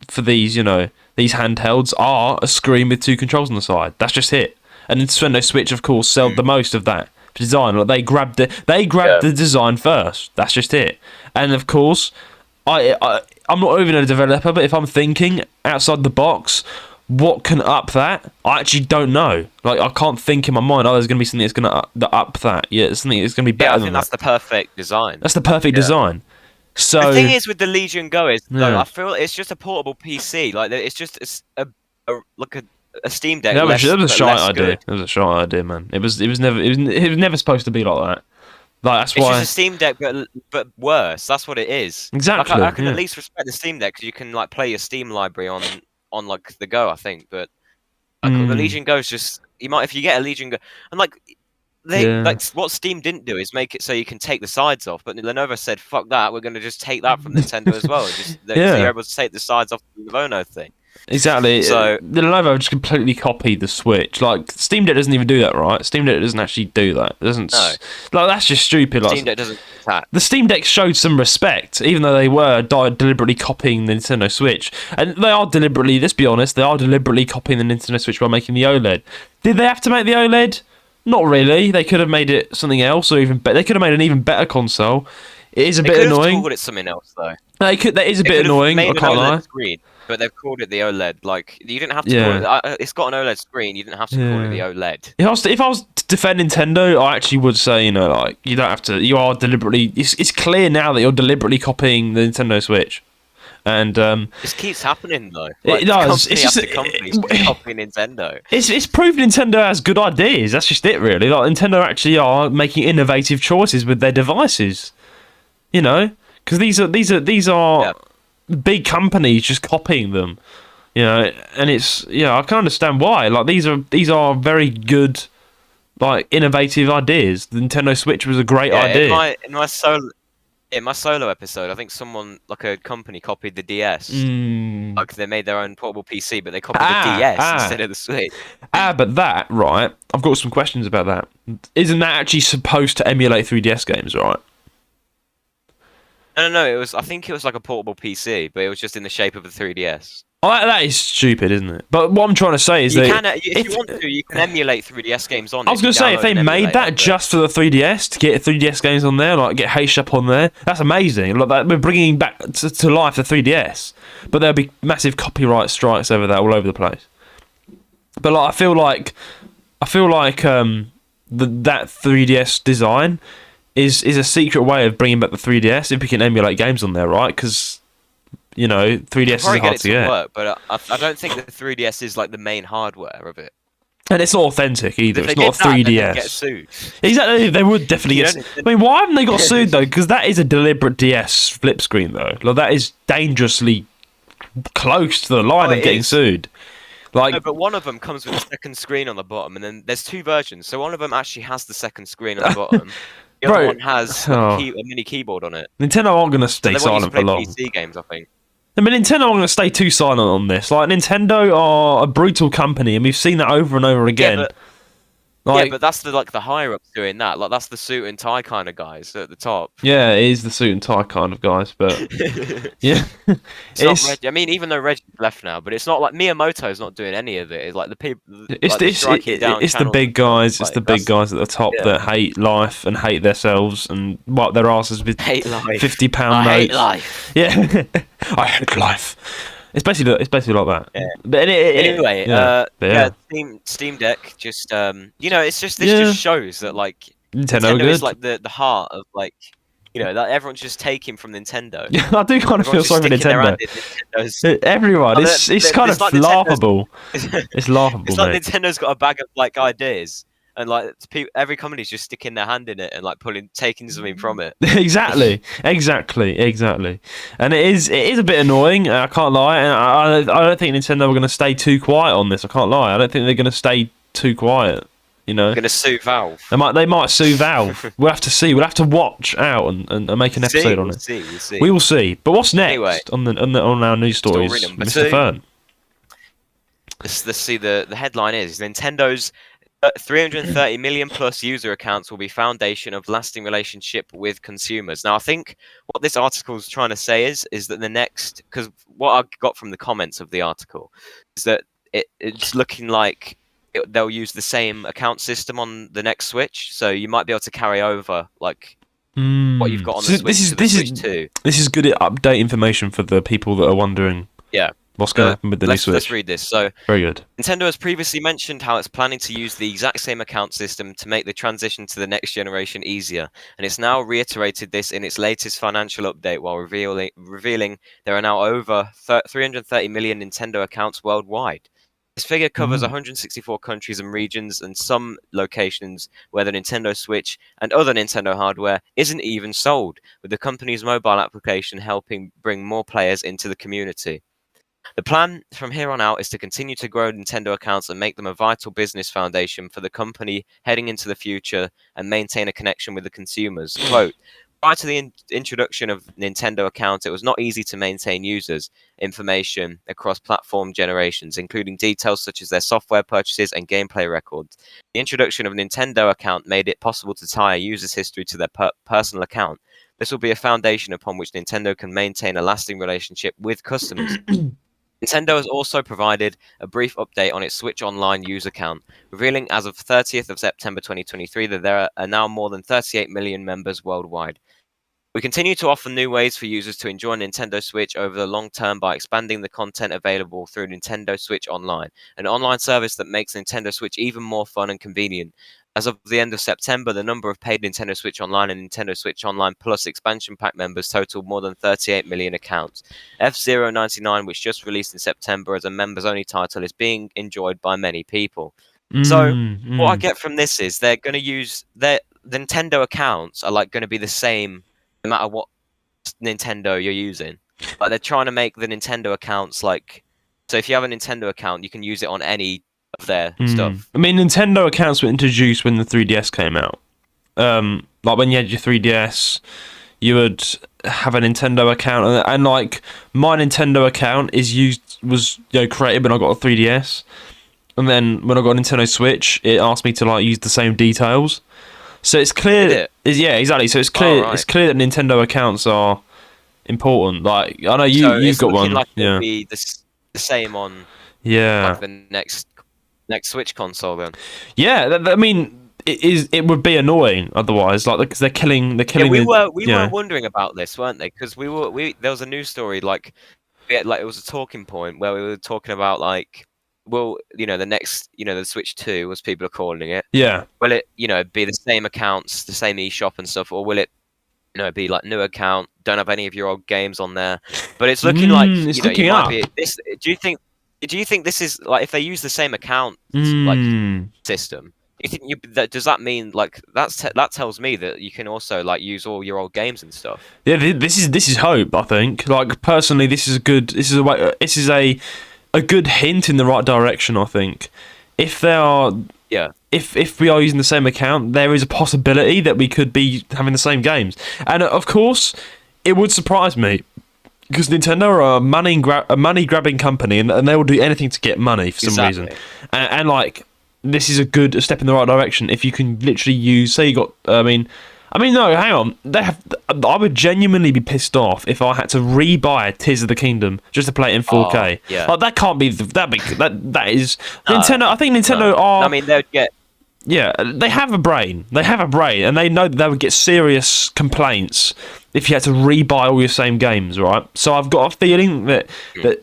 for these, these handhelds are a screen with two controls on the side. That's just it. And Nintendo Switch, of course, sell the most of that design. Like they grabbed the design first. That's just it. And of course, I'm not even a developer, but if I'm thinking outside the box, what can up that? I actually don't know. Like I can't think in my mind. There's going to be something that's going to up that. Yeah, something that's going to be better. I think that's the perfect design. That's the perfect design. So the thing is with the Legion Go is, I feel it's just a portable PC. Like it's just a Steam Deck. That was a shite idea. It was a shite idea, man. It was never supposed to be like that. Like that's why it's just a Steam Deck, but worse. That's what it is. Exactly. Like, I can at least respect the Steam Deck because you can like play your Steam library on like the Go, I think. But the Legion Go is just if you get a Legion Go and like like what Steam didn't do is make it so you can take the sides off, but Lenovo said, "Fuck that, we're going to just take that from Nintendo as well." So you're able to take the sides off the Lenovo thing. Exactly. So the Lenovo just completely copied the Switch. Like Steam Deck doesn't even do that, right? Steam Deck doesn't actually do that. It doesn't. No. Like that's just stupid. Like, Steam Deck doesn't attack. The Steam Deck showed some respect, even though they were deliberately copying the Nintendo Switch, and they are deliberately. Let's be honest, they are deliberately copying the Nintendo Switch by making the OLED. Did they have to make the OLED? Not really. They could have made it something else, or even they could have made an even better console. It is a bit annoying. They could have called it something else, though. That is a bit annoying. I can't lie. Screen, but they've called it the OLED. Like you didn't have to call it. It's got an OLED screen. You didn't have to call it the OLED. If I was to defend Nintendo, I actually would say, like you don't have to. You are deliberately. It's clear now that you're deliberately copying the Nintendo Switch. And this keeps happening though. Like, it does. It's just companies copying Nintendo. It's proved Nintendo has good ideas. That's just it, really. Like Nintendo actually are making innovative choices with their devices. You know, because these are big companies just copying them. You know, and I can understand why. Like these are very good, like innovative ideas. The Nintendo Switch was a great idea. In my solo episode, I think someone, like a company, copied the DS. Like they made their own portable PC, but they copied the DS instead of the Switch. But that, right? I've got some questions about that. Isn't that actually supposed to emulate 3DS games, right? No. I think it was like a portable PC, but it was just in the shape of a 3DS. Oh, that is stupid, isn't it? But what I'm trying to say is if you want to, you can emulate 3DS games on it. I was going to say, if they made that just for the 3DS, to get 3DS games on there, like get Hey Shop on there, that's amazing. Like that, we're bringing back to life the 3DS. But there'll be massive copyright strikes over that all over the place. But like, I feel like that 3DS design is a secret way of bringing back the 3DS if we can emulate games on there, right? Because 3DS is hard to get. Work, but I don't think the 3DS is like the main hardware of it. And it's not authentic either. It's not a 3DS. They'd get sued. Exactly, they would definitely get sued. I mean, why haven't they got sued though? Because that is a deliberate DS flip screen though. Like that is dangerously close to the line of getting sued. Like, no, but one of them comes with a second screen on the bottom, and then there's two versions. So one of them actually has the second screen on the bottom. The other one has a mini keyboard on it. Nintendo aren't going to stay silent for long. PC games, I think. I mean, Nintendo aren't going to stay too silent on this. Like, Nintendo are a brutal company, and we've seen that over and over again. But that's the higher ups doing that. Like that's the suit and tie kind of guys at the top. Yeah, it is the suit and tie kind of guys, but yeah, it's not I mean, even though Reggie's left now, but it's not like Miyamoto's not doing any of it. It's like the people. It's the big guys. It's the big guys at the top that hate life and hate themselves and wipe their asses with £50 notes. I hate life. Yeah, I hate life. It's basically like that. Yeah. But anyway, Steam Deck just it's just just shows that like Nintendo is like the heart of like that everyone's just taking from Nintendo. Yeah, I do kind of feel sorry for Nintendo. Everyone, it's kind of like laughable. It's laughable. It's like Nintendo's got a bag of like ideas. And like every company's just sticking their hand in it and like taking something from it. Exactly. And it is a bit annoying. I can't lie. And I don't think Nintendo are going to stay too quiet on this. I can't lie. I don't think they're going to stay too quiet. They're going to sue Valve. They might sue Valve. We'll have to see. We'll have to watch out and make an episode on it. We'll see. We will see. But what's next on our news stories, Mr. Fern? Let's see. The headline is Nintendo's 330 million plus user accounts will be foundation of lasting relationship with consumers. Now, I think what this article is trying to say is that the next, because what I got from the comments of the article is that it's looking like they'll use the same account system on the next Switch, so you might be able to carry over like what you've got on the Switch to the Switch 2. This is good update information for the people that are wondering. Yeah. What's going to happen with the new Switch? Let's read this. So, very good. Nintendo has previously mentioned how it's planning to use the exact same account system to make the transition to the next generation easier, and it's now reiterated this in its latest financial update while revealing there are now over 330 million Nintendo accounts worldwide. This figure covers 164 countries and regions, and some locations where the Nintendo Switch and other Nintendo hardware isn't even sold, with the company's mobile application helping bring more players into the community. The plan from here on out is to continue to grow Nintendo accounts and make them a vital business foundation for the company heading into the future and maintain a connection with the consumers. Quote, prior to the introduction of Nintendo accounts, it was not easy to maintain users' information across platform generations, including details such as their software purchases and gameplay records. The introduction of Nintendo account made it possible to tie a user's history to their personal account. This will be a foundation upon which Nintendo can maintain a lasting relationship with customers. Nintendo has also provided a brief update on its Switch Online user count, revealing as of 30th of September 2023 that there are now more than 38 million members worldwide. We continue to offer new ways for users to enjoy Nintendo Switch over the long term by expanding the content available through Nintendo Switch Online, an online service that makes Nintendo Switch even more fun and convenient. As of the end of September, the number of paid Nintendo Switch Online and Nintendo Switch Online Plus expansion pack members totaled more than 38 million accounts. F099, which just released in September as a members-only title, is being enjoyed by many people. So, what I get from this is they're going to use the Nintendo accounts are like going to be the same no matter what Nintendo you're using. Like they're trying to make the Nintendo accounts like, so if you have a Nintendo account, you can use it on any of their stuff. I mean, Nintendo accounts were introduced when the 3DS came out. Like when you had your 3DS, you would have a Nintendo account, and like my Nintendo account was created when I got a 3DS, and then when I got a Nintendo Switch, it asked me to like use the same details. So it's clear. Yeah, exactly. So it's clear. It's clear that Nintendo accounts are important. Like I know you've got one. Like it'll be the same on like the next Switch console then. Yeah, I mean, it would be annoying otherwise. Like because they're killing. Yeah, we were wondering about this, weren't they? Because there was a news story like it was a talking point where we were talking about like. Will the next the Switch 2 as people are calling it? Yeah. Will it be the same accounts, the same eShop and stuff, or will it be like new account? Don't have any of your old games on there, but it's looking like it's looking up. This. Do you think this is like if they use the same account like system? Do you think does that mean like that tells me that you can also like use all your old games and stuff? Yeah, this is hope. I think like personally, this is a good hint in the right direction. I think if they are, if we are using the same account, there is a possibility that we could be having the same games. And of course, it would surprise me because Nintendo are a money grabbing company, and they will do anything to get money for some reason. And like this is a step in the right direction. If you can literally use, say you got, I mean, no, hang on. I would genuinely be pissed off if I had to re-buy Tears of the Kingdom just to play it in 4K. Like that can't be that big. That is Nintendo. I think Nintendo are. I mean, they would get. Yeah, they have a brain. And they know that they would get serious complaints if you had to re-buy all your same games, right? So I've got a feeling that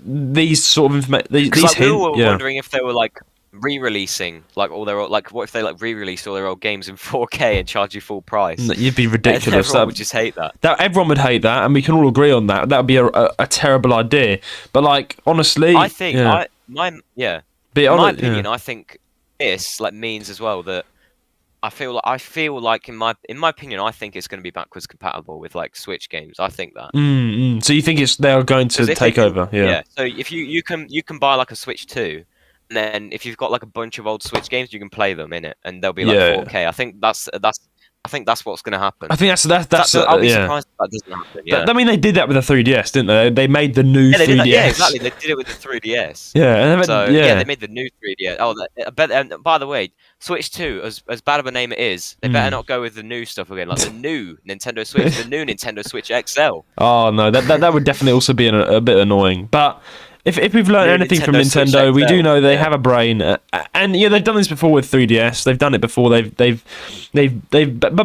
these sort of we were wondering if they were like re-releasing like all their like what if they like re-released all their old games in 4K and charge you full price? You'd be ridiculous. Everyone would just hate that. Everyone would hate that, and we can all agree on that. That would be a terrible idea. But like honestly, I think in my opinion, I think this like means as well that I feel like in my opinion, I think it's going to be backwards compatible with like Switch games. I think that. So you think they're going to take over? Yeah. So if you can buy like a Switch 2. And then if you've got like a bunch of old Switch games, you can play them in it, and they'll be like 4K. I think that's what's going to happen. I think that's. I'll be surprised if that doesn't happen. Yeah. I mean, they did that with the 3DS, didn't they? They made the new 3DS. Yeah, exactly. They did it with the 3DS. Yeah. They made the new 3DS. Oh, and by the way, Switch 2, as bad of a name it is, they better not go with the new stuff again, like the new Nintendo Switch, the new Nintendo Switch XL. Oh no, that would definitely also be a bit annoying, but. If we've learned anything from Nintendo, we do know they have a brain, and they've done this before with 3DS. They've done it before. But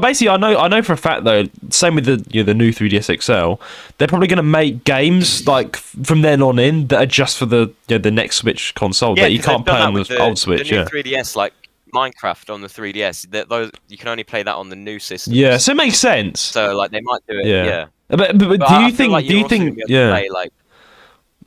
basically, I know for a fact though. Same with the new 3DS XL. They're probably going to make games like from then on in that are just for the next Switch console that you can't play on the old Switch. The new 3DS, like Minecraft on the 3DS, those you can only play that on the new system. Yeah, so it makes sense. So like they might do it. Yeah. But do you think? Play, like,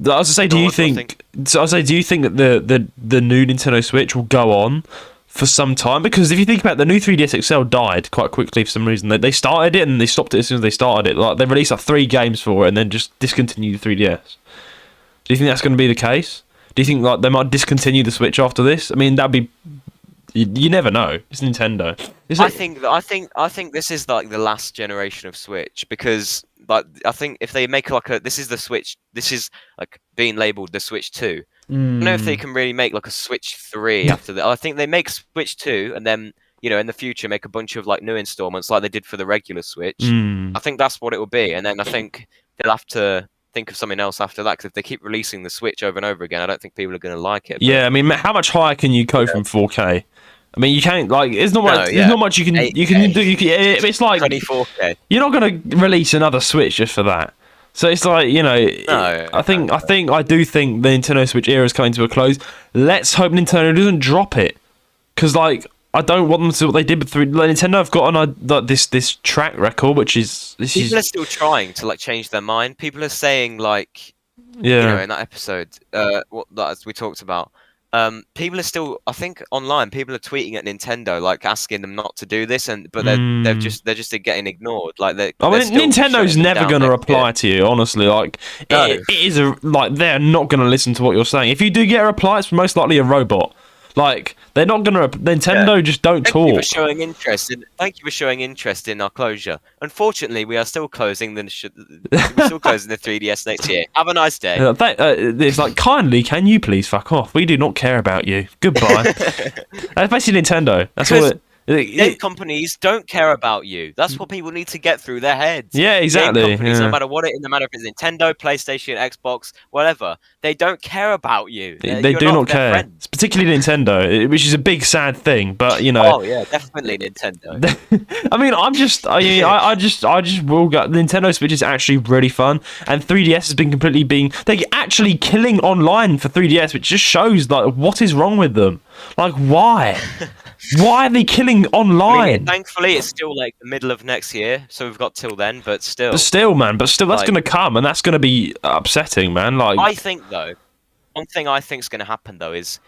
I was to say, do you think that the new Nintendo Switch will go on for some time? Because if you think about it, the new 3DS XL died quite quickly for some reason. They started it and they stopped it as soon as they started it. Like they released like 3 games for it and then just discontinued the 3DS. Do you think that's going to be the case? Do you think like they might discontinue the Switch after this? I mean, that'd be. You never know. It's Nintendo. I think this is like the last generation of Switch, because like I think if they make like this is the Switch. This is like being labelled the Switch 2. I don't know if they can really make like a Switch 3 after that. I think they make Switch 2 and then, you know, in the future make a bunch of like new installments like they did for the regular Switch. I think that's what it will be, and then I think they'll have to think of something else after that, because if they keep releasing the Switch over and over again, I don't think people are going to like it. Yeah, I mean, how much higher can you go from 4K? I mean, you can't like. There's not much. There's not much you can do. It's like 24K. You're not going to release another Switch just for that. So it's like, you know, I do think the Nintendo Switch era is coming to a close. Let's hope Nintendo doesn't drop it, because like I don't want them to do what they did with Nintendo. Have got on this track record, which is people are still trying to like change their mind. People are saying like, yeah, you know, in that episode, as we talked about. People are still, I think, online. People are tweeting at Nintendo, like asking them not to do this, but they're just getting ignored. Like Nintendo's never going to reply to you. Honestly, like it is they're not going to listen to what you're saying. If you do get a reply, it's most likely a robot. Like they're not going to. Nintendo just don't talk. Thank you for showing interest in our closure. Unfortunately, we are still closing the 3DS next year. Have a nice day. It's like, kindly, can you please fuck off? We do not care about you. Goodbye. That's basically Nintendo. That's all it. Game companies don't care about you. That's what people need to get through their heads. Yeah, exactly. Game companies, no matter no matter if it's Nintendo, PlayStation, Xbox, whatever, they don't care about you. They do not care. It's particularly Nintendo, which is a big sad thing. But you know, oh yeah, definitely Nintendo. I mean, I just will go. Nintendo Switch is actually really fun, and 3DS has been they're actually killing online for 3DS, which just shows like what is wrong with them. Like why? Why are they killing online? I mean, thankfully, it's still like the middle of next year, so we've got till then. But still, that's going to come, and that's going to be upsetting, man. Like, I think though, one thing I think is going to happen though is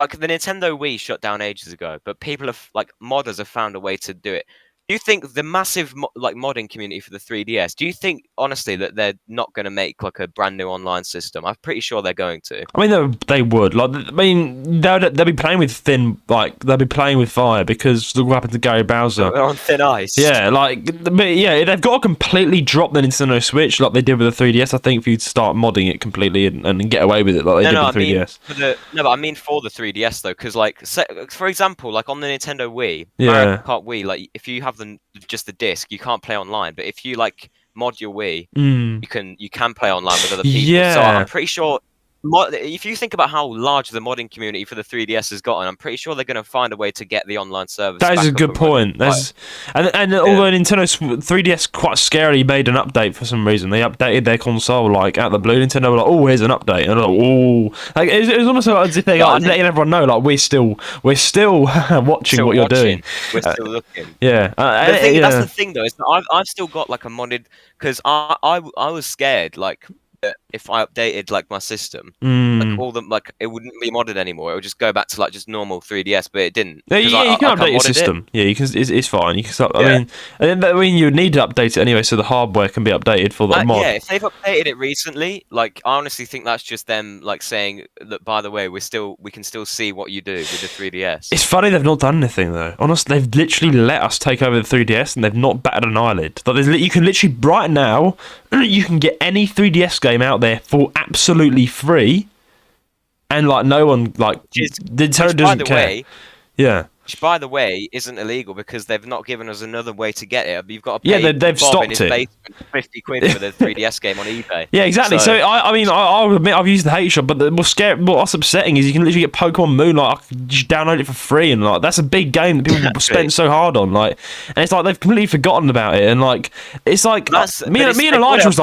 like the Nintendo Wii shut down ages ago, but people have modders have found a way to do it. Do you think the massive modding community for the 3DS? Do you think honestly that they're not going to make like a brand new online system? I'm pretty sure they're going to. I mean, they would. Like, I mean, they'll be playing with they'll be playing with fire, because look what happened to Gary Bowser. They're on thin ice. Yeah, they've got to completely drop the Nintendo Switch like they did with the 3DS. I think if you start modding it completely and get away with it like they did with the 3DS. But I mean for the 3DS though, because for example, like on the Nintendo Wii, yeah, Mario Kart Wii, like if you have just the disc, you can't play online. But if you mod your Wii, you can play online with other people. Yeah. So I'm pretty sure. If you think about how large the modding community for the 3DS has gotten, I'm pretty sure they're going to find a way to get the online service. That is a good point. And although Nintendo 3DS quite scarily made an update for some reason, they updated their console out the blue. Nintendo were like, "Oh, here's an update," and it was almost like as if they letting everyone know, like we're still watching what you're doing. We're still looking. Yeah, that's the thing though. Is that I've still got a modded, because I was scared if I updated my system, it wouldn't be modded anymore. It would just go back to just normal 3DS, but it didn't. Yeah, you can update your system. Yeah, you can. It's fine. You can start. I mean, you need to update it anyway, so the hardware can be updated for that mod. Yeah, if they've updated it recently, I honestly think that's just them saying that. By the way, we can still see what you do with the 3DS. It's funny they've not done anything though. Honestly, they've literally let us take over the 3DS, and they've not batted an eyelid. You can literally right now, you can get any 3DS game out there for absolutely free, and no one Nintendo doesn't care. Yeah. Which, by the way, isn't illegal because they've not given us another way to get it. You've got to pay they've Bob stopped in his it. basement £50 for the 3DS game on eBay. Yeah, exactly. So I'll admit I've used the hate shop, but what's upsetting is you can literally get Pokemon Moonlight. You download it for free, and that's a big game that people spend so hard on. And it's they've completely forgotten about it. And it's me and Elijah was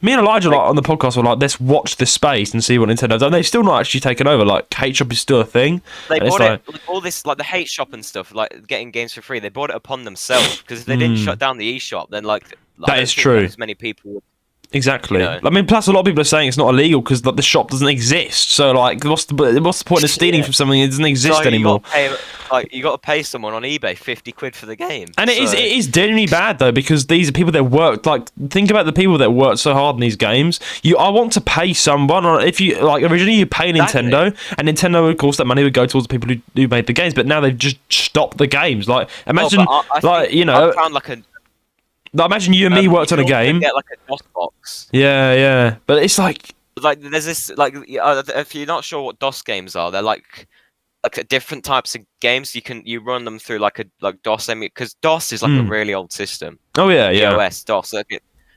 me and Elijah on the podcast were let's watch this space and see what Nintendo's done. They've still not actually taken over. Hate shop is still a thing. They bought it all this the hate shop and stuff, getting games for free. They bought it upon themselves, because if they didn't shut down the eShop, then that is true. As many people would Exactly. You know? I mean, plus a lot of people are saying it's not illegal because the shop doesn't exist. So, like, what's the point of stealing from something that doesn't exist anymore? You got to pay someone on eBay 50 quid for the game. And it is genuinely bad though, because these are people that worked. Like, think about the people that worked so hard in these games. I want to pay someone, or if you like, originally you pay Nintendo, and Nintendo, of course, that money would go towards the people who made the games. But now they've just stopped the games. Like, imagine, I found like a. Imagine you and me worked on a game. Get like a DOS box. Yeah, but it's like there's this if you're not sure what DOS games are, they're like different types of games. You run them through like DOS because DOS is like a really old system. Oh yeah. DOS, DOS.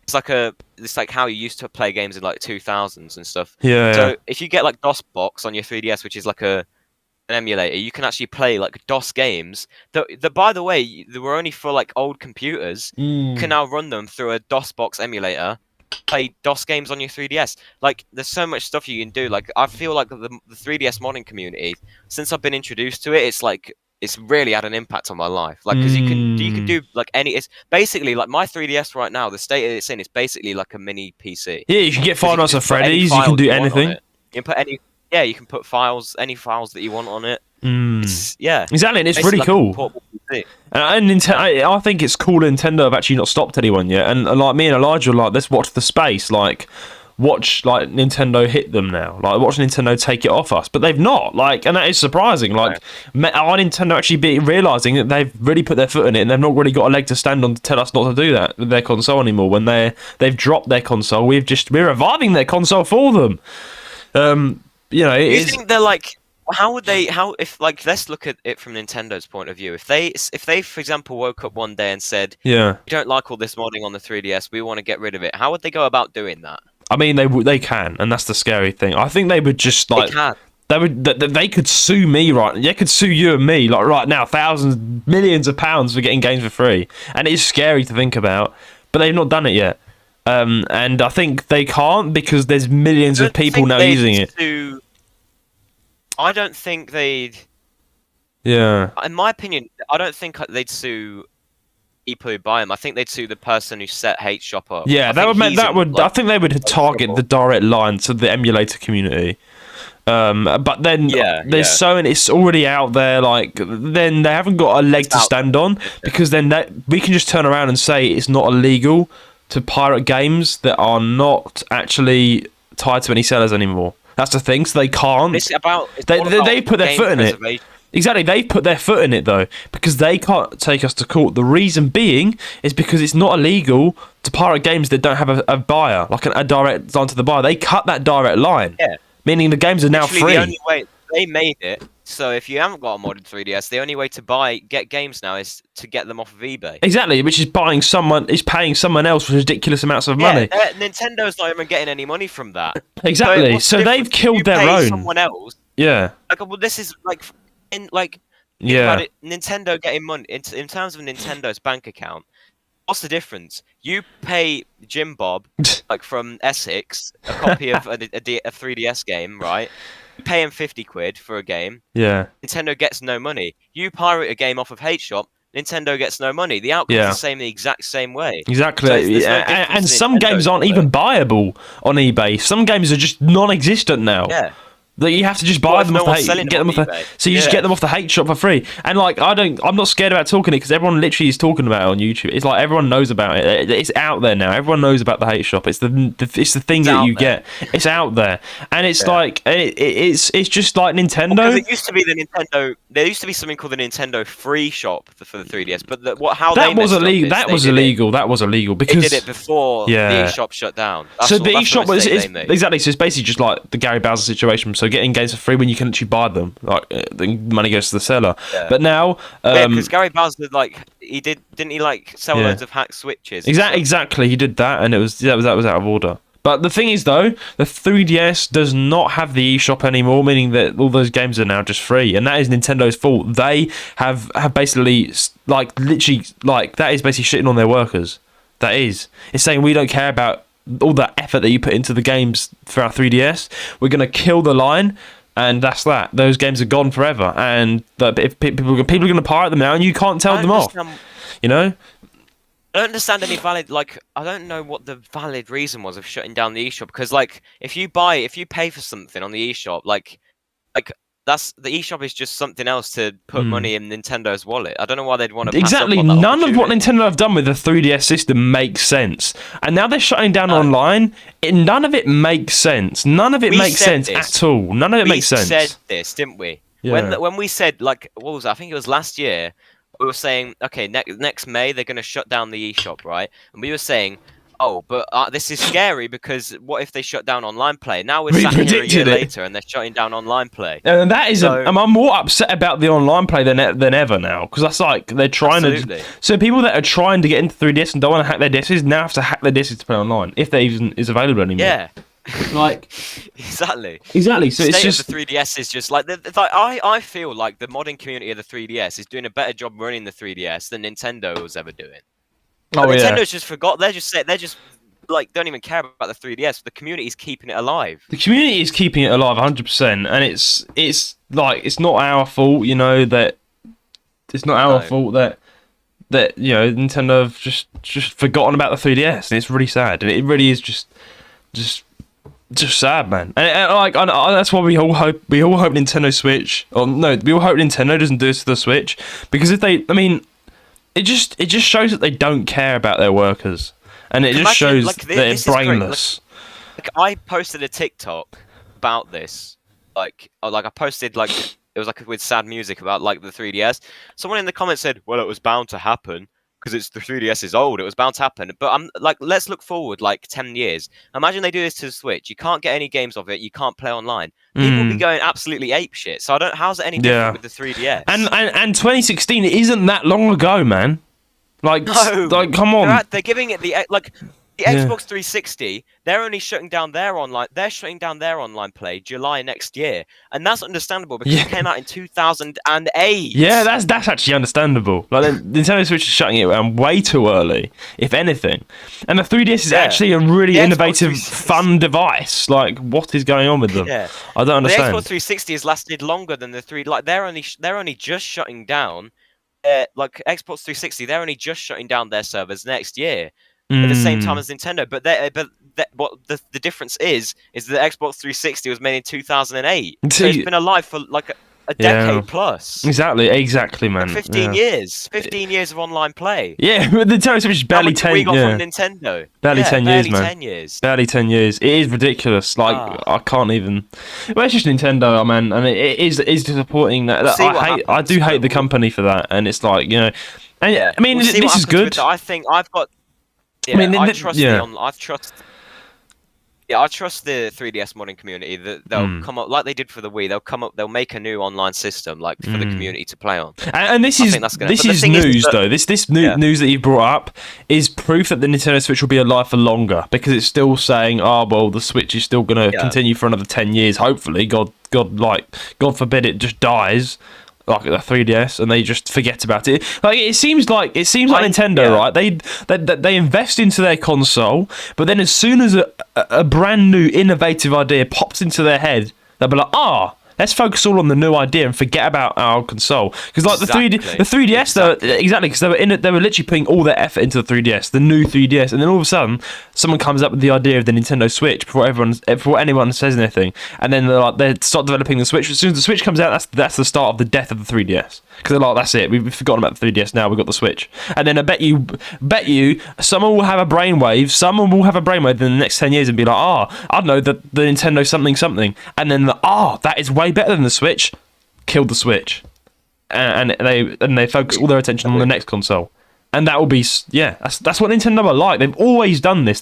It's like how you used to play games in like 2000s and stuff. Yeah. So if you get like DOS box on your 3DS, which is like an emulator, you can actually play like DOS games that by the way, they were only for like old computers. You can now run them through a DOS box emulator, play DOS games on your 3DS. Like, there's so much stuff you can do. Like, I feel like the 3DS modding community, since I've been introduced to it, it's really had an impact on my life. Like, because you can do like it's basically like my 3DS right now, the state it's in is basically like a mini PC. Yeah, you can get Five Nights at Freddy's, you can do anything. You can put you can put any files that you want on it. Exactly, and it's really cool. And Nintendo, I think it's cool Nintendo have actually not stopped anyone yet. And like me and Elijah are like, let's watch the space. Like, watch like Nintendo hit them now. Like, watch Nintendo take it off us. But they've not. Like, and that is surprising. Like, are Nintendo actually realising that they've really put their foot in it and they've not really got a leg to stand on to tell us not to do that with their console anymore? When they've dropped their console, we're reviving their console for them. You know, you think they're like, if like, let's look at it from Nintendo's point of view. If they for example woke up one day and said, we don't like all this modding on the 3DS, we want to get rid of it, how would they go about doing that? I mean, they can, and that's the scary thing. I think they would just like they could sue me, right? They could sue you and me, like, right now, thousands, millions of pounds for getting games for free, and it's scary to think about. But they've not done it yet, and I think they can't because there's millions of people now using it. I don't think they'd. Yeah. In my opinion, I don't think they'd sue people who buy them. I think they'd sue the person who set Hate Shop up. Yeah, I think they would target the direct line to the emulator community. But then there's so many, it's already out there. Like, then they haven't got a leg to stand on, because then we can just turn around and say it's not illegal to pirate games that are not actually tied to any sellers anymore. That's the thing, so they can't. They put their foot in it. Exactly, they put their foot in it though, because they can't take us to court. The reason being is because it's not illegal to pirate games that don't have a buyer, like a direct line to the buyer. They cut that direct line, meaning the games are now free. The only way they made it, so if you haven't got a modded 3DS, the only way to get games now is to get them off of eBay. Exactly, which is paying someone else for ridiculous amounts of money. Nintendo's not even getting any money from that. Exactly, so they've killed their own. Someone else. Yeah. Like, well, this is like, Nintendo getting money in terms of Nintendo's bank account. What's the difference? You pay Jim Bob, like from Essex, a copy of a 3DS game, right? You pay him 50 quid for a game. Yeah. Nintendo gets no money. You pirate a game off of Hate Shop, Nintendo gets no money. The outcome is the exact same way. Exactly. So and some games aren't even buyable on eBay. Some games are just non-existent now. Yeah. That you have to just buy them off so you just get them off the Hate Shop for free. And like, I'm not scared about talking it, because everyone literally is talking about it on YouTube. It's like everyone knows about it. It's out there now. Everyone knows about the Hate Shop. It's the thing that you get. It's out there, and it's like it's just like Nintendo. Because it used to be the Nintendo. There used to be something called the Nintendo Free Shop for the 3DS, but that was illegal. That was illegal. That was illegal because they did it before the eShop shut down. So the eShop was exactly. So it's basically just like the Gary Bowser situation. So getting games for free when you can actually buy them, like the money goes to the seller. But now, because Gary Bowser, like, didn't he like sell loads of hacked Switches? Exactly, he did that, and that was out of order. But the thing is, though, the 3DS does not have the eShop anymore, meaning that all those games are now just free, and that is Nintendo's fault. They have basically, like, literally, like, that is basically shitting on their workers. That is. It's saying we don't care about all that effort that you put into the games for our 3DS. We're going to kill the line, and that's that. Those games are gone forever, and if people are going to pirate them now, and you can't tell them off. You know? I don't understand any valid, like, I don't know what the valid reason was of shutting down the eShop, because, like, if you pay for something on the eShop, like that's the eShop is just something else to put money in Nintendo's wallet. I don't know why they'd want to pass up Exactly. on that None of what opportunity. Nintendo have done with the 3DS system makes sense. And now they're shutting down online. None of it makes sense. None of it makes sense at all. None of it makes sense. We said this, didn't we? Yeah. When we said, like, what was it? I think it was last year. We were saying, okay, next May they're going to shut down the eShop, right? And we were saying, oh, but this is scary because what if they shut down online play? Now we're We sat here a predicted year it. later and they're shutting down online play. And that is, So- I'm more upset about the online play than ever now, because that's like they're trying Absolutely. to. So people that are trying to get into 3DS and don't want to hack their discs now have to hack their discs to play online if they even is available anymore. Yeah, Like exactly. exactly. So it's State just of the 3DS is just like, I feel like the modding community of the 3DS is doing a better job running the 3DS than Nintendo was ever doing. oh Like, yeah. Nintendo's just forgot. They're just like don't even care about the 3DS. The community's keeping it alive. The community is keeping it alive 100%, and it's like it's not our fault, you know, that it's not our No. fault that you know Nintendo have just forgotten about the 3DS, and it's really sad. And it really is just sad, man. And like that's why we all hope Nintendo Switch, or no, we all hope Nintendo doesn't do this to the Switch, because if they, I mean, it just shows that they don't care about their workers, and it just Imagine, shows like, that this they're is great. brainless. Like, I posted a TikTok about this. Like I posted, like, it was like with sad music about, like, the 3DS. Someone in the comments said, "Well, it was bound to happen because it's the 3DS is old. It was bound to happen." But I'm like, let's look forward like 10 years. Imagine they do this to the Switch. You can't get any games of it. You can't play online. People will be going absolutely apeshit. So I don't. How's it any different with the 3DS? And 2016 isn't that long ago, man. Like, No. like come on. They're giving it the Xbox 360. They're only shutting down their online. They're shutting down their online play July next year, and that's understandable because it came out in 2008. Yeah, that's actually understandable. Like, the Nintendo Switch is shutting it down way too early, if anything. And the 3DS is actually a really The Xbox innovative, 360 fun device. Like, what is going on with them? Yeah. I don't The understand. Xbox 360 has lasted longer than the three. Like, they're only just shutting down. Like Xbox 360, they're only just shutting down their servers next year. At the same time as Nintendo, what the difference is the Xbox 360 was made in 2008, so it's been alive for like a decade plus. Exactly, man. 15 years, 15 years of online play. Yeah, but the Nintendo Switch is barely How much have 10. we got Yeah, from Nintendo? barely 10 years, barely man. 10 years. Barely 10 years. It is ridiculous. Like, I can't even. Well, it's just Nintendo, man, and it is disappointing that We'll see what I happens, do hate but the company for that, and it's like, you know, and I mean, We'll see what this is happens good. with I think I've got. Yeah, I mean, I trust yeah. I trust the 3DS modding community that they'll come up like they did for the Wii. They'll make a new online system like for the community to play on. And this is news though. This news that you brought up is proof that the Nintendo Switch will be alive for longer, because it's still saying, oh well, the Switch is still going to continue for another 10 years. Hopefully, God forbid it just dies, like the 3DS, and they just forget about it. Like it seems like Nintendo, right? They invest into their console, but then as soon as a brand new innovative idea pops into their head, they'll be like, let's focus all on the new idea and forget about our console. Because like the 3DS, because they were literally putting all their effort into the 3DS, the new 3DS, and then all of a sudden someone comes up with the idea of the Nintendo Switch before anyone says anything, and then they start developing the Switch. As soon as the Switch comes out, that's the start of the death of the 3DS. Because they're like, that's it, we've forgotten about the 3DS now, we've got the Switch. And then I bet you someone will have a brainwave in the next 10 years and be like, I don't know, the Nintendo something, and then that is way better than the Switch, killed the Switch. And they focus all their attention on the next console. And that will be, that's what Nintendo are like. They've always done this.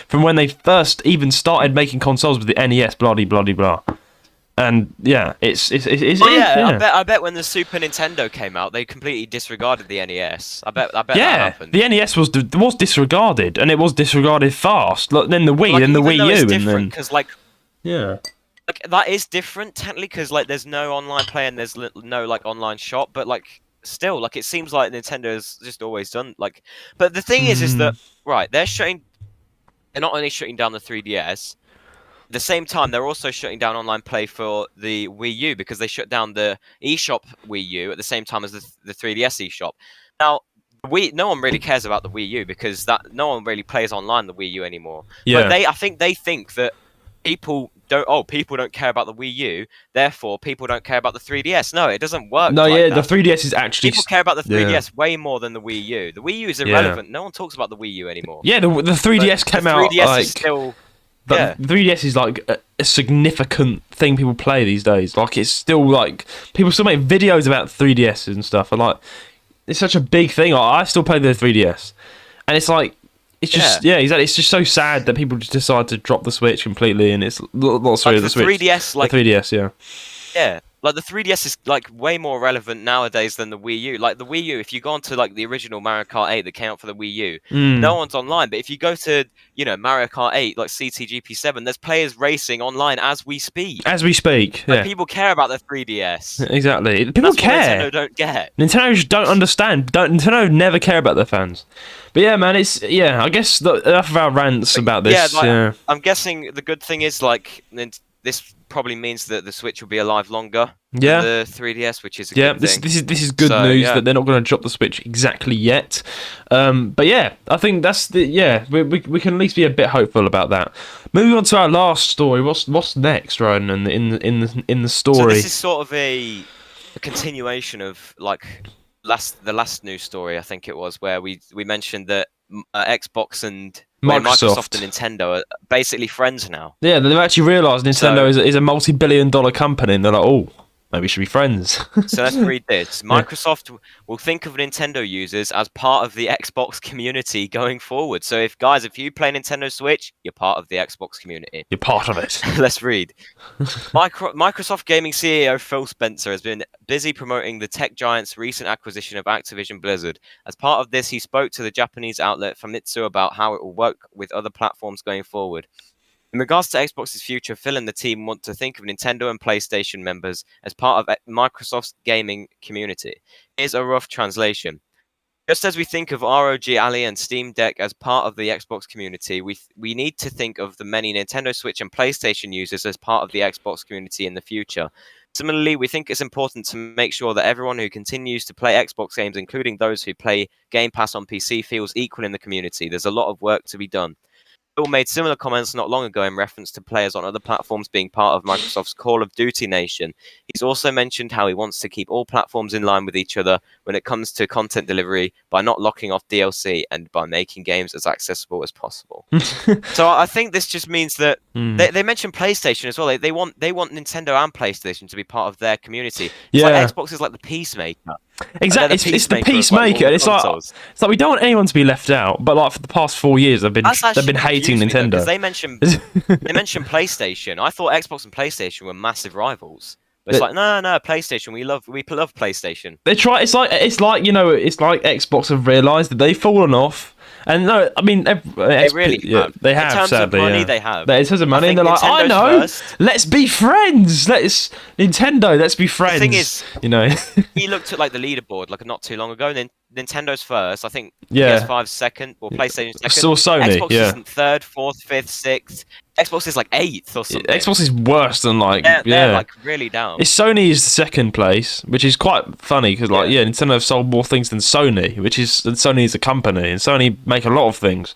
From when they first even started making consoles with the NES, blah, blah, blah, blah. And I bet when the Super Nintendo came out, they completely disregarded the NES. I bet that happened. The NES was disregarded, and it was disregarded fast. Then the Wii, then the Wii U, and then because like that is different technically, because like there's no online play and there's no like online shop, but like still, like it seems like Nintendo's just always done like. But the thing is that right, they're not only shutting down the 3DS. At the same time, they're also shutting down online play for the Wii U, because they shut down the eShop Wii U at the same time as the 3DS eShop. Now, no one really cares about the Wii U because no one really plays online the Wii U anymore. Yeah. But I think they think that people don't care about the Wii U, therefore people don't care about the 3DS. No, it doesn't work. No, like yeah, that. the 3DS is actually People care about the 3DS way more than the Wii U. The Wii U is irrelevant. No one talks about the Wii U anymore. Yeah, the 3DS came out. The 3DS like, is still. The 3DS is like a significant thing people play these days. Like it's still like people still make videos about 3DS and stuff, and like it's such a big thing. Like, I still play the 3DS, and it's like it's just exactly. It's just so sad that people just decide to drop the Switch completely, and it's not sorry the Switch. 3DS, like the 3DS, yeah. Like the 3DS is like way more relevant nowadays than the Wii U. Like the Wii U, if you go onto like the original Mario Kart 8 that came out for the Wii U, no one's online. But if you go to Mario Kart 8, like CTGP7, there's players racing online as we speak. Like, people care about the 3DS. Exactly. People care. Nintendo don't get. Nintendo just don't understand. Nintendo never care about their fans. But yeah, man, it's I guess enough of our rants about this. Yeah, I'm guessing the good thing is like this probably means that the Switch will be alive longer than the 3DS, which is a good thing. This is good news that they're not going to drop the Switch exactly yet. But yeah, I think that's we can at least be a bit hopeful about that. Moving on to our last story. What's next, Roan? And in the story, so this is sort of a continuation of like the last news story, I think it was, where we mentioned that Xbox and Microsoft and Nintendo are basically friends now. Yeah, they've actually realised Nintendo is a multi-billion-dollar company, and they're like, oh, maybe we should be friends. So let's read this. Microsoft will think of Nintendo users as part of the Xbox community going forward. So if you play Nintendo Switch, you're part of the Xbox community. You're part of it. Let's read. Microsoft Gaming CEO Phil Spencer has been busy promoting the tech giant's recent acquisition of Activision Blizzard. As part of this, he spoke to the Japanese outlet Famitsu about how it will work with other platforms going forward. In regards to Xbox's future, Phil and the team want to think of Nintendo and PlayStation members as part of Microsoft's gaming community. Here's a rough translation. Just as we think of ROG Ally and Steam Deck as part of the Xbox community, we need to think of the many Nintendo Switch and PlayStation users as part of the Xbox community in the future. Similarly, we think it's important to make sure that everyone who continues to play Xbox games, including those who play Game Pass on PC, feels equal in the community. There's a lot of work to be done. Phil made similar comments not long ago in reference to players on other platforms being part of Microsoft's Call of Duty Nation. He's also mentioned how he wants to keep all platforms in line with each other when it comes to content delivery by not locking off DLC and by making games as accessible as possible. So I think this just means that they mentioned PlayStation as well. They want Nintendo and PlayStation to be part of their community. It's like Xbox is like the peacemaker. Exactly, it's the peacemaker. It's like we don't want anyone to be left out. But like for the past 4 years, they've been hating Nintendo. Because they mentioned PlayStation. I thought Xbox and PlayStation were massive rivals. But it's like no, PlayStation. We love PlayStation. They try. It's like Xbox have realised that they've fallen off. And no, I mean, they really have. They have, in terms sadly. Of money, they have. In terms of money, and they're like, I know, let's be friends. Nintendo, let's be friends. The thing is, he looked at like the leaderboard like not too long ago, and then Nintendo's first. I think PS5's second, or PlayStation's second. Still Sony, Xbox isn't third, fourth, fifth, sixth. Xbox is like eighth or something. Xbox is worse than they're like really down. Sony is the second place, which is quite funny because Nintendo have sold more things than Sony, Sony is a company, and Sony make a lot of things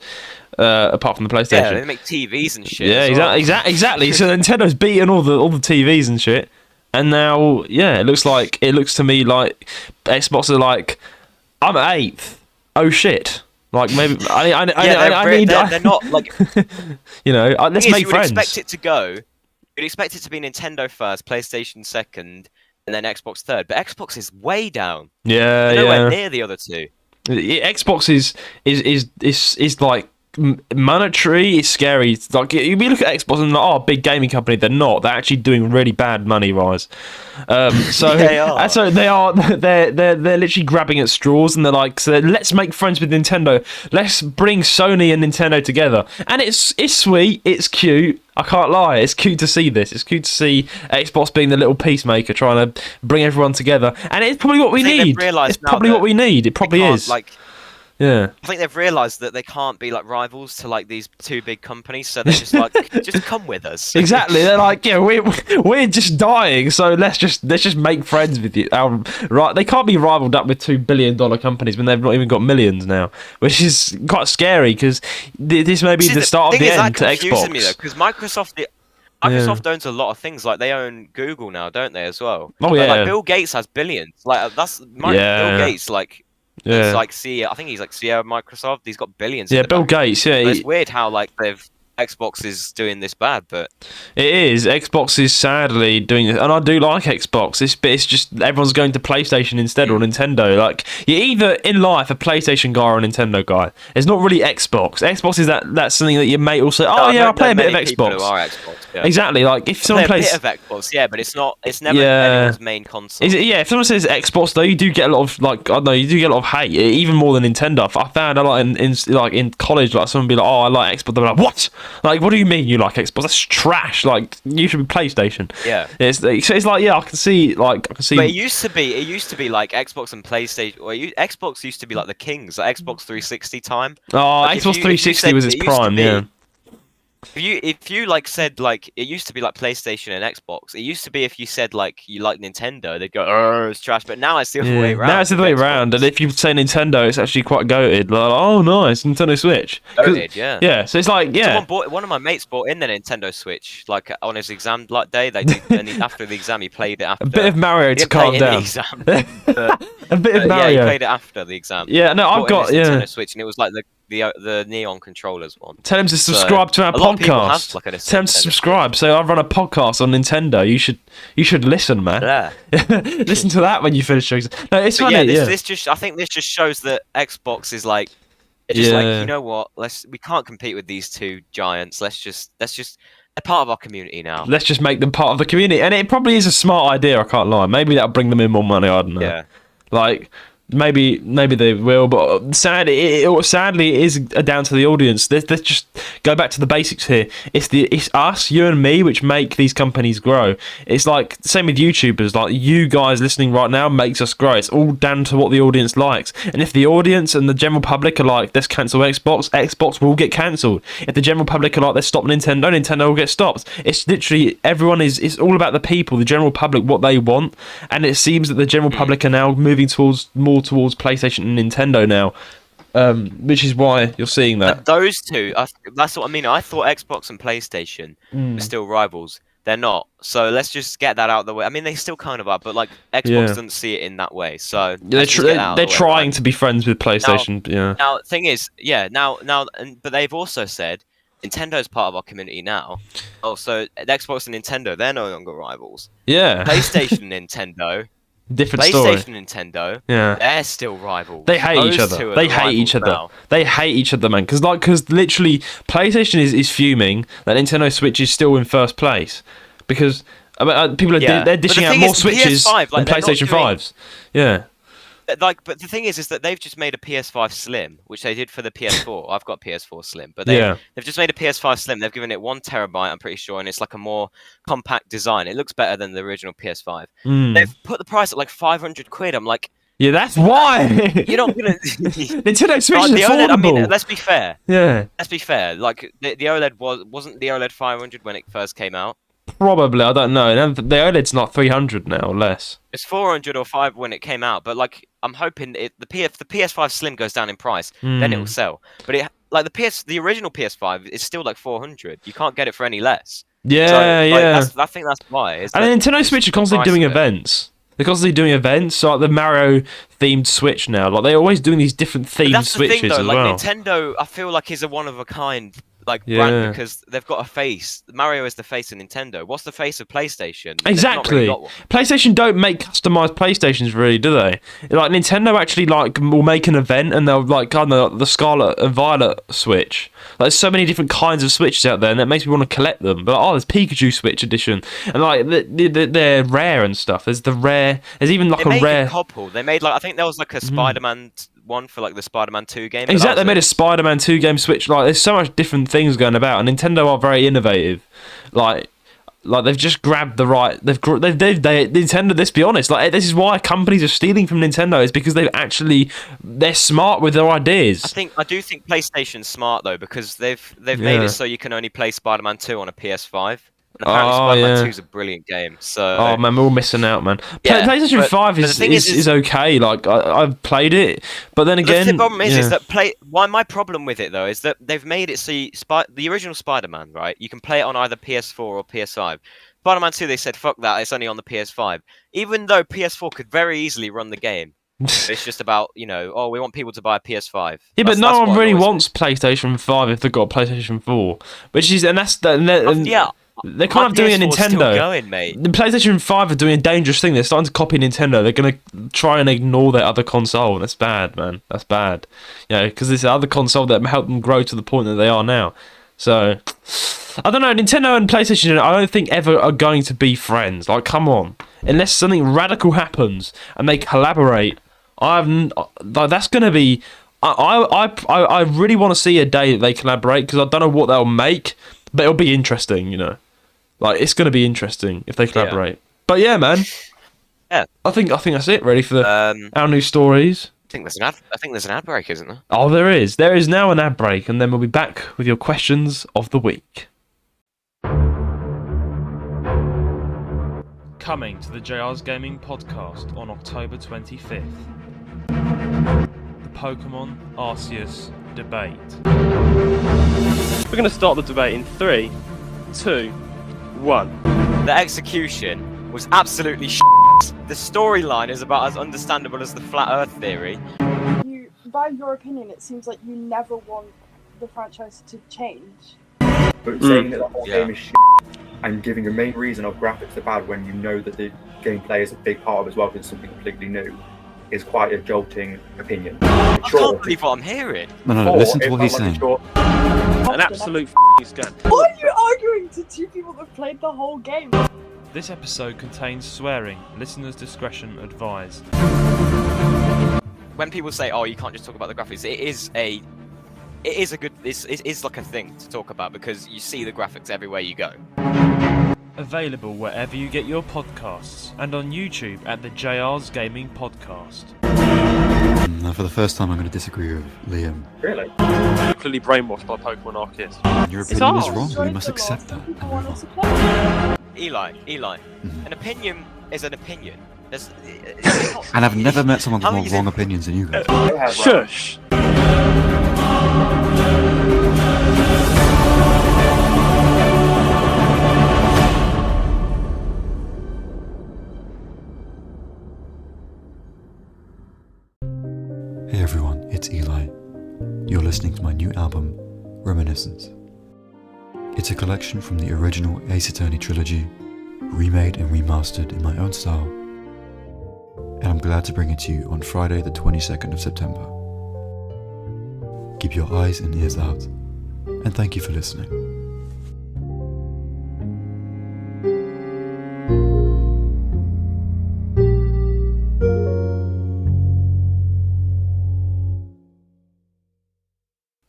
apart from the PlayStation. Yeah, they make TVs and shit. Yeah, exactly. So Nintendo's beaten all the TVs and shit, and now it looks to me like Xbox are like, I'm at eighth. Oh shit. Like maybe they're not like let's make friends. You'd expect it to be Nintendo first, PlayStation second, and then Xbox third. But Xbox is way down. Yeah, they're nowhere near the other two. Xbox is like monetary. It's scary. It's like you look at Xbox and like, big gaming company. They're not. They're actually doing really bad money wise. So they are. So they are. They're literally grabbing at straws, and they're like, so let's make friends with Nintendo. Let's bring Sony and Nintendo together. And it's sweet. It's cute. I can't lie. It's cute to see this. It's cute to see Xbox being the little peacemaker, trying to bring everyone together. And it's probably what we need. It's probably what we need. It probably is. Yeah. I think they've realised that they can't be like rivals to like these two big companies, so they're just like, just come with us. Exactly. They're like, yeah, we're just dying, so let's just make friends with you. Right? They can't be rivaled up with $2 billion companies when they've not even got millions now, which is quite scary because this may be the start of the end to Xbox. Because Microsoft owns a lot of things. Like they own Google now, don't they, as well? Oh yeah. Like Bill Gates has billions. Like Bill Gates, like he's like CEO. I think he's like CEO of Microsoft. He's got billions. Yeah, Bill Gates. Yeah, it's weird how like Xbox is doing this bad, but it is. Xbox is sadly doing this, and I do like Xbox. It's just everyone's going to PlayStation instead or Nintendo. Like you're either in life a PlayStation guy or a Nintendo guy. It's not really Xbox. Xbox is that's something that your mate will say. Oh yeah, I play a bit of Xbox. Who are Xbox yeah. Exactly. Like if someone plays a bit of Xbox, yeah, but it's not. It's never anyone's main console. Yeah, if someone says Xbox though, you do get a lot of like I don't know, you do get a lot of hate, even more than Nintendo. I found a lot in college, like someone be like, oh, I like Xbox. They're like, what? Like, what do you mean you like Xbox? That's trash. Like, you should be PlayStation. Yeah. It's like, yeah, I can see. But it used to be like Xbox and PlayStation. Or Xbox used to be like the kings, like Xbox 360 time. Oh, like Xbox 360 was its prime. Yeah. If you like said like it used to be like PlayStation and Xbox. It used to be if you said like you like Nintendo, they'd go, "Oh, it's trash." But now it's the other way around. Now it's the other way around, and if you say Nintendo, it's actually quite goated. Like, oh, nice Nintendo Switch. Goated, yeah. Yeah, so it's like one of my mates bought in the Nintendo Switch like on his exam day. After the exam, he played it after. A bit of Mario to calm down. A bit of Mario. Yeah, he played it after the exam. Yeah, no, I've got Nintendo Switch, and it was like the neon controllers one. Tell him to subscribe to our podcast. Tell him to subscribe. So I run a podcast on Nintendo. You should listen, man. Yeah. Listen to that when you finish. No, it's funny. I think this just shows that Xbox is like, it's just like, you know what? We can't compete with these two giants. Let's just they're part of our community now. Let's just make them part of the community, and it probably is a smart idea. I can't lie. Maybe that'll bring them in more money. I don't know. Yeah. Like. Maybe they will, but sadly, it is down to the audience. Let's just go back to the basics here. It's us, you and me, which make these companies grow. It's like same with YouTubers. Like you guys listening right now makes us grow. It's all down to what the audience likes. And if the audience and the general public are like, let's cancel Xbox will get cancelled. If the general public are like, let's stop Nintendo will get stopped. It's literally everyone is. It's all about the people, the general public, what they want. And it seems that the general public are now moving towards PlayStation and Nintendo now, which is why you're seeing that. Those two, that's what I mean. I thought Xbox and PlayStation were still rivals. They're not. So let's just get that out of the way. I mean, they still kind of are, but like Xbox doesn't see it in that way. So they're trying to be friends with PlayStation. Now, thing is, but they've also said Nintendo's part of our community now. Oh, so Xbox and Nintendo, they're no longer rivals. Yeah. PlayStation and Nintendo. Different story. PlayStation and Nintendo, they're still rivals. They hate each other. They hate each other. They hate each other, man. Because literally, PlayStation is fuming that Nintendo Switch is still in first place because people are they're dishing out more Switches than PlayStation 5s. Yeah. But the thing is that they've just made a PS5 Slim, which they did for the PS4. I've got PS4 Slim, but they've just made a PS5 Slim. They've given it 1 terabyte, I'm pretty sure, and it's like a more compact design. It looks better than the original PS5. They've put the price at like 500 quid. I'm like, yeah, that's why you're not gonna. Nintendo Switch is affordable. OLED, I mean, let's be fair. Yeah, let's be fair. Like the OLED wasn't the OLED 500 when it first came out. Probably, I don't know. The OLED's not 300 now or less. It's 400 or 5 when it came out, but like I'm hoping the PS5 Slim goes down in price, then it will sell. But the original PS5 is still like 400. You can't get it for any less. Yeah, I think that's why. And Nintendo Switch are constantly doing events. They're constantly doing events, so like the Mario themed Switch now. Like they're always doing these different themed Switches thing, though, as like, well. Nintendo, I feel like is a one of a kind brand because they've got a face. Mario is the face of Nintendo. What's the face of PlayStation? Exactly. Really PlayStation don't make customized PlayStations, really, do they? Like Nintendo actually will make an event and they'll like the Scarlet and Violet Switch. Like, there's so many different kinds of Switches out there, and that makes me want to collect them. But there's Pikachu Switch edition, and like they're rare and stuff. There's even like a rare couple. They made I think there was like a Spider-Man one for like the Spider-Man 2 game. Exactly, they made a Spider-Man 2 game Switch. Like, there's so much different things going about, and Nintendo are very innovative. Like like they've just grabbed the right. Nintendo. Let's be honest. Like this is why companies are stealing from Nintendo. Is because they're smart with their ideas. I do think PlayStation's smart though, because they've made it so you can only play Spider-Man 2 on a PS5. And apparently Spider-Man 2 is a brilliant game. So oh man, we're all missing out, man. Yeah, PlayStation 5 is okay. Like I've played it, but then again, the problem is that my problem with it though is that they've made it so the original Spider-Man, right? You can play it on either PS4 or PS5. Spider-Man 2, they said fuck that, it's only on the PS5. Even though PS4 could very easily run the game. It's just about, we want people to buy a PS5. Yeah, but no one really wants PlayStation 5 if they've got a PlayStation 4. They're kind of doing a Nintendo. Going, mate. The PlayStation 5 are doing a dangerous thing. They're starting to copy Nintendo. They're going to try and ignore their other console. That's bad, man. That's bad. Because it's the other console that helped them grow to the point that they are now. So, I don't know. Nintendo and PlayStation, I don't think ever are going to be friends. Like, come on. Unless something radical happens and they collaborate, that's going to be... I really want to see a day that they collaborate because I don't know what they'll make, but it'll be interesting, Like, it's going to be interesting if they collaborate. Yeah. But yeah, man. Yeah. I think that's it, really, for our new stories. I think there's an ad break, isn't there? Oh, there is. There is now an ad break, and then we'll be back with your questions of the week. Coming to the JR's Gaming Podcast on October 25th. The Pokemon Arceus debate. We're going to start the debate in 3, 2, 1. The execution was absolutely The storyline is about as understandable as the flat Earth theory. By your opinion, it seems like you never want the franchise to change. But saying that the whole game is and giving a main reason of graphics are bad when you know that the gameplay is a big part of it as well because it's something completely new is quite a jolting opinion. I can't believe what I'm hearing. No, listen to what he's saying. An absolute scam. Why are you arguing to two people that played the whole game? This episode contains swearing. Listeners' discretion advised. When people say, "Oh, you can't just talk about the graphics," it is like a thing to talk about because you see the graphics everywhere you go. Available wherever you get your podcasts and on YouTube at the JR's Gaming Podcast. Now, for the first time, I'm going to disagree with Liam. Really? You're clearly brainwashed by Pokemon Arceus. Your opinion is wrong. We must accept that and move on. Eli, an opinion is an opinion. And I've never met someone with more wrong opinions than you guys. Shush! Hey everyone, it's Eli. You're listening to my new album, Reminiscence. It's a collection from the original Ace Attorney trilogy, remade and remastered in my own style, and I'm glad to bring it to you on Friday the 22nd of September. Keep your eyes and ears out, and thank you for listening.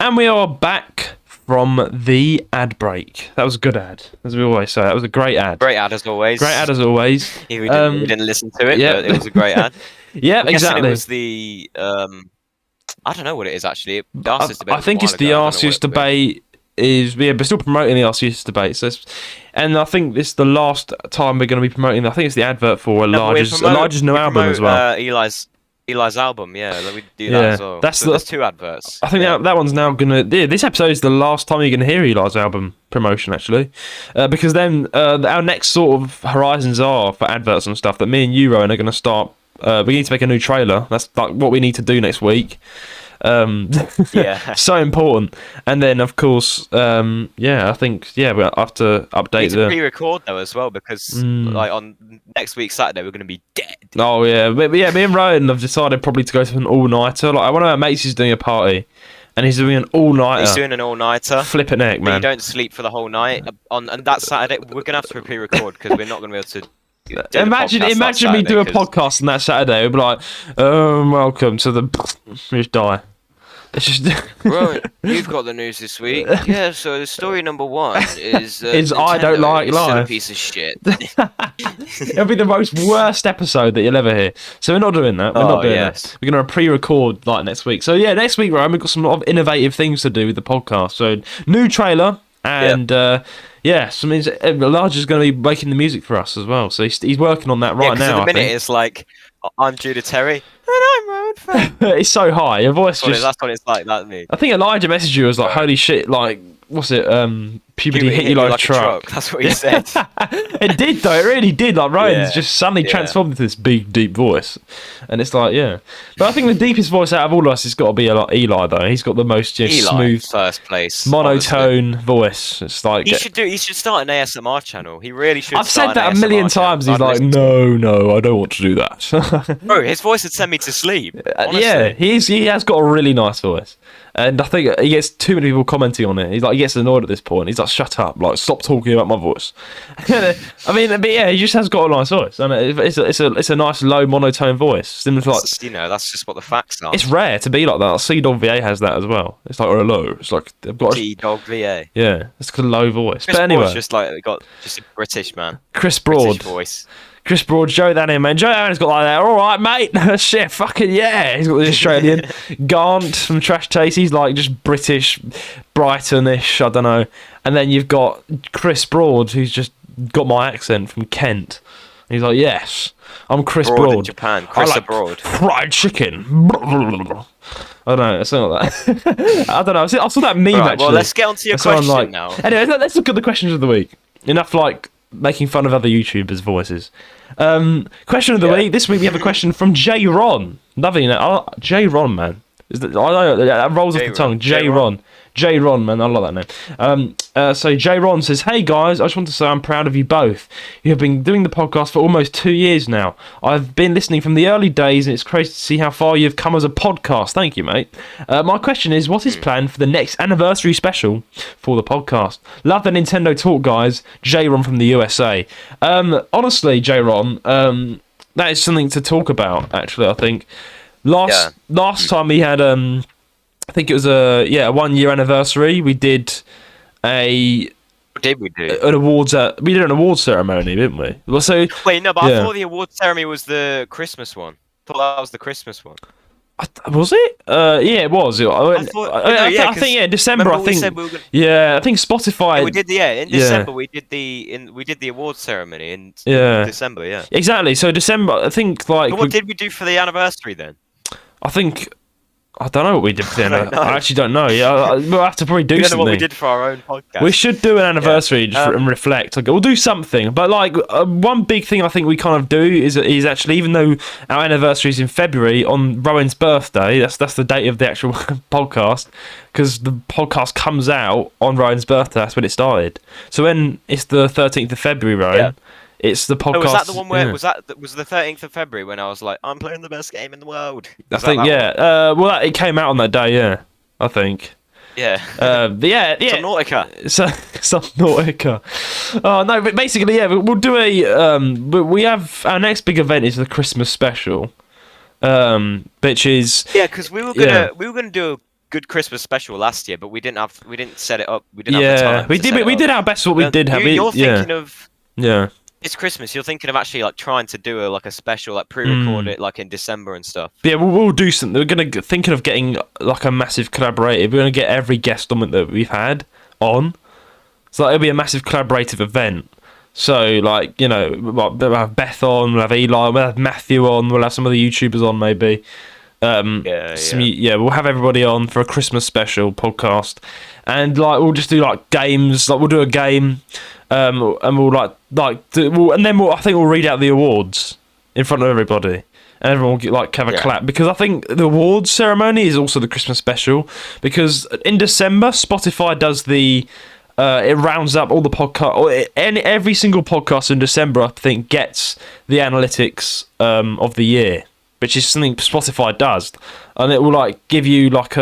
And we are back from the ad break. That was a good ad, as we always say. That was a great ad. Great ad as always. Great ad as always. We didn't listen to it, but it was a great ad. Yeah, exactly. It was the I don't know what it is actually. I think it's the Arceus debate. We're still promoting the Arceus debate. So and I think this is the last time we're going to be promoting. I think it's the advert for Elijah's new album as well. Eli's album, we do that as well. There's two adverts. I think that one's now gonna. Yeah, this episode is the last time you're gonna hear Eli's album promotion, actually, because then our next sort of horizons are for adverts and stuff. That me and you, Rowan, are gonna start. We need to make a new trailer. That's like what we need to do next week. So important. And then of course I think we have to update the pre-record though as well because like on next week Saturday we're going to be dead. Oh yeah, but me and Rowan have decided probably to go to an all-nighter. Like one of our mates is doing a party and he's doing an all-nighter. He's doing an all-nighter. Flip it neck, man. You don't sleep for the whole night. And that Saturday we're going to have to pre-record because we're not going to be able to Imagine me do a podcast on that Saturday. We'd be like, welcome to the... Just die. It's just Roan, you've got the news this week. Yeah, so the story number 1 is I don't like is still a life. piece of shit. It'll be the most worst episode that you'll ever hear. So we're not doing that. We're not doing that. We're going to pre-record like next week. So yeah, next week, Ryan, we've got some lot of innovative things to do with the podcast. So new trailer and some Elijah's going to be making the music for us as well. So he's working on that right now. At the minute, it's like I'm Judah Terry and I'm Roan Fan. It's so high. Your voice That's what it's like. That's me. I think Elijah messaged you. Was like, "Holy shit!" Like, what's it? Puberty hit you like a truck. That's what he said. It did though. It really did. Like Ryan's just suddenly transformed into this big, deep voice, and it's like, yeah. But I think the deepest voice out of all of us has got to be Eli though. He's got the most smooth, first place, monotone voice. It's like he should start an ASMR channel. He really should. I've said that a million times. He's like, no, I don't want to do that. Bro, his voice would send me to sleep. Yeah, he has got a really nice voice. And I think he gets too many people commenting on it. He gets annoyed at this point. He's like, "Shut up! Like, stop talking about my voice." I mean, but yeah, he just has got a nice voice, and it's a nice low monotone voice. Similar to like, that's just what the facts are. It's rare to be like that. Like, Sea Dog VA has that as well. It's like low. It's like they've got Sea Dog VA. Yeah, it's got a low voice. Chris but anyway, Broad's just like a British man. Chris Broad British voice. Chris Broad, Joe Danny, man. Joe Danny's got like that. All right, mate. Shit, fucking yeah. He's got the Australian. Gant from Trash Taste. He's like just British, Brighton-ish. I don't know. And then you've got Chris Broad, who's just got my accent from Kent. He's like, yes, I'm Chris Broad. In Japan. Chris abroad. Fried chicken. I don't know, something like that. I don't know. I saw that meme actually. Well, let's get on to your question now. Anyway, let's look at the questions of the week. Enough like making fun of other YouTubers' voices. Question of the week. This week we have a question from J Ron. Lovely, you know. J Ron, man. I know that rolls off the tongue. J Ron. J Ron, man. I like that name. So J Ron says, "Hey guys, I just want to say I'm proud of you both. You have been doing the podcast for almost 2 years now. I've been listening from the early days, and it's crazy to see how far you've come as a podcast. Thank you, mate. My question is, what is planned for the next anniversary special for the podcast? Love the Nintendo talk, guys. J Ron from the USA. Honestly, J Ron, that is something to talk about. Actually, I think last time we had I think it was a 1 year anniversary. We did an awards ceremony, didn't we? Well, so wait, no, but I thought the awards ceremony was the Christmas one. I thought that was the Christmas one. Was it? Yeah, it was. I think December. I think. I think Spotify. Yeah, we did in December. We did the awards ceremony in December. Yeah, exactly. So December. I think like. But what did we do for the anniversary then? I think. I don't know what we did for the anniversary. I actually don't know. Yeah, we'll have to probably do something. Know what we did for our own podcast. We should do an anniversary and reflect. Like, we'll do something. But like one big thing I think we kind of do is actually, even though our anniversary is in February, on Rowan's birthday, that's the date of the actual podcast, because the podcast comes out on Rowan's birthday. That's when it started. So when it's the 13th of February, Rowan, it's the podcast. Oh, was that the one where was the 13th of February when I was like, I'm playing the best game in the world? I think well, it came out on that day. Yeah, I think. Yeah. Subnautica. Subnautica. Oh no, but basically, we'll do we have our next big event is the Christmas special, which is because we were gonna do a good Christmas special last year, but we didn't set it up. We didn't have the time. We did our best. What we did have. You're thinking of. Yeah. It's Christmas. You're thinking of actually like trying to do a special, like pre-record it like in December and stuff. Yeah, we'll do something. We're thinking of getting like a massive collaborative. We're gonna get every guest on that we've had on, so it'll be a massive collaborative event. So like we'll have Beth on, we'll have Eli, we'll have Matthew on, we'll have some of the YouTubers on maybe. We'll have everybody on for a Christmas special podcast, and like we'll just do like games. Like we'll do a game. And we'll I think we'll read out the awards in front of everybody, and everyone will have a clap, because I think the awards ceremony is also the Christmas special, because in December Spotify does it rounds up all the podcast, every single podcast in December I think gets the analytics of the year, which is something Spotify does, and it will like give you like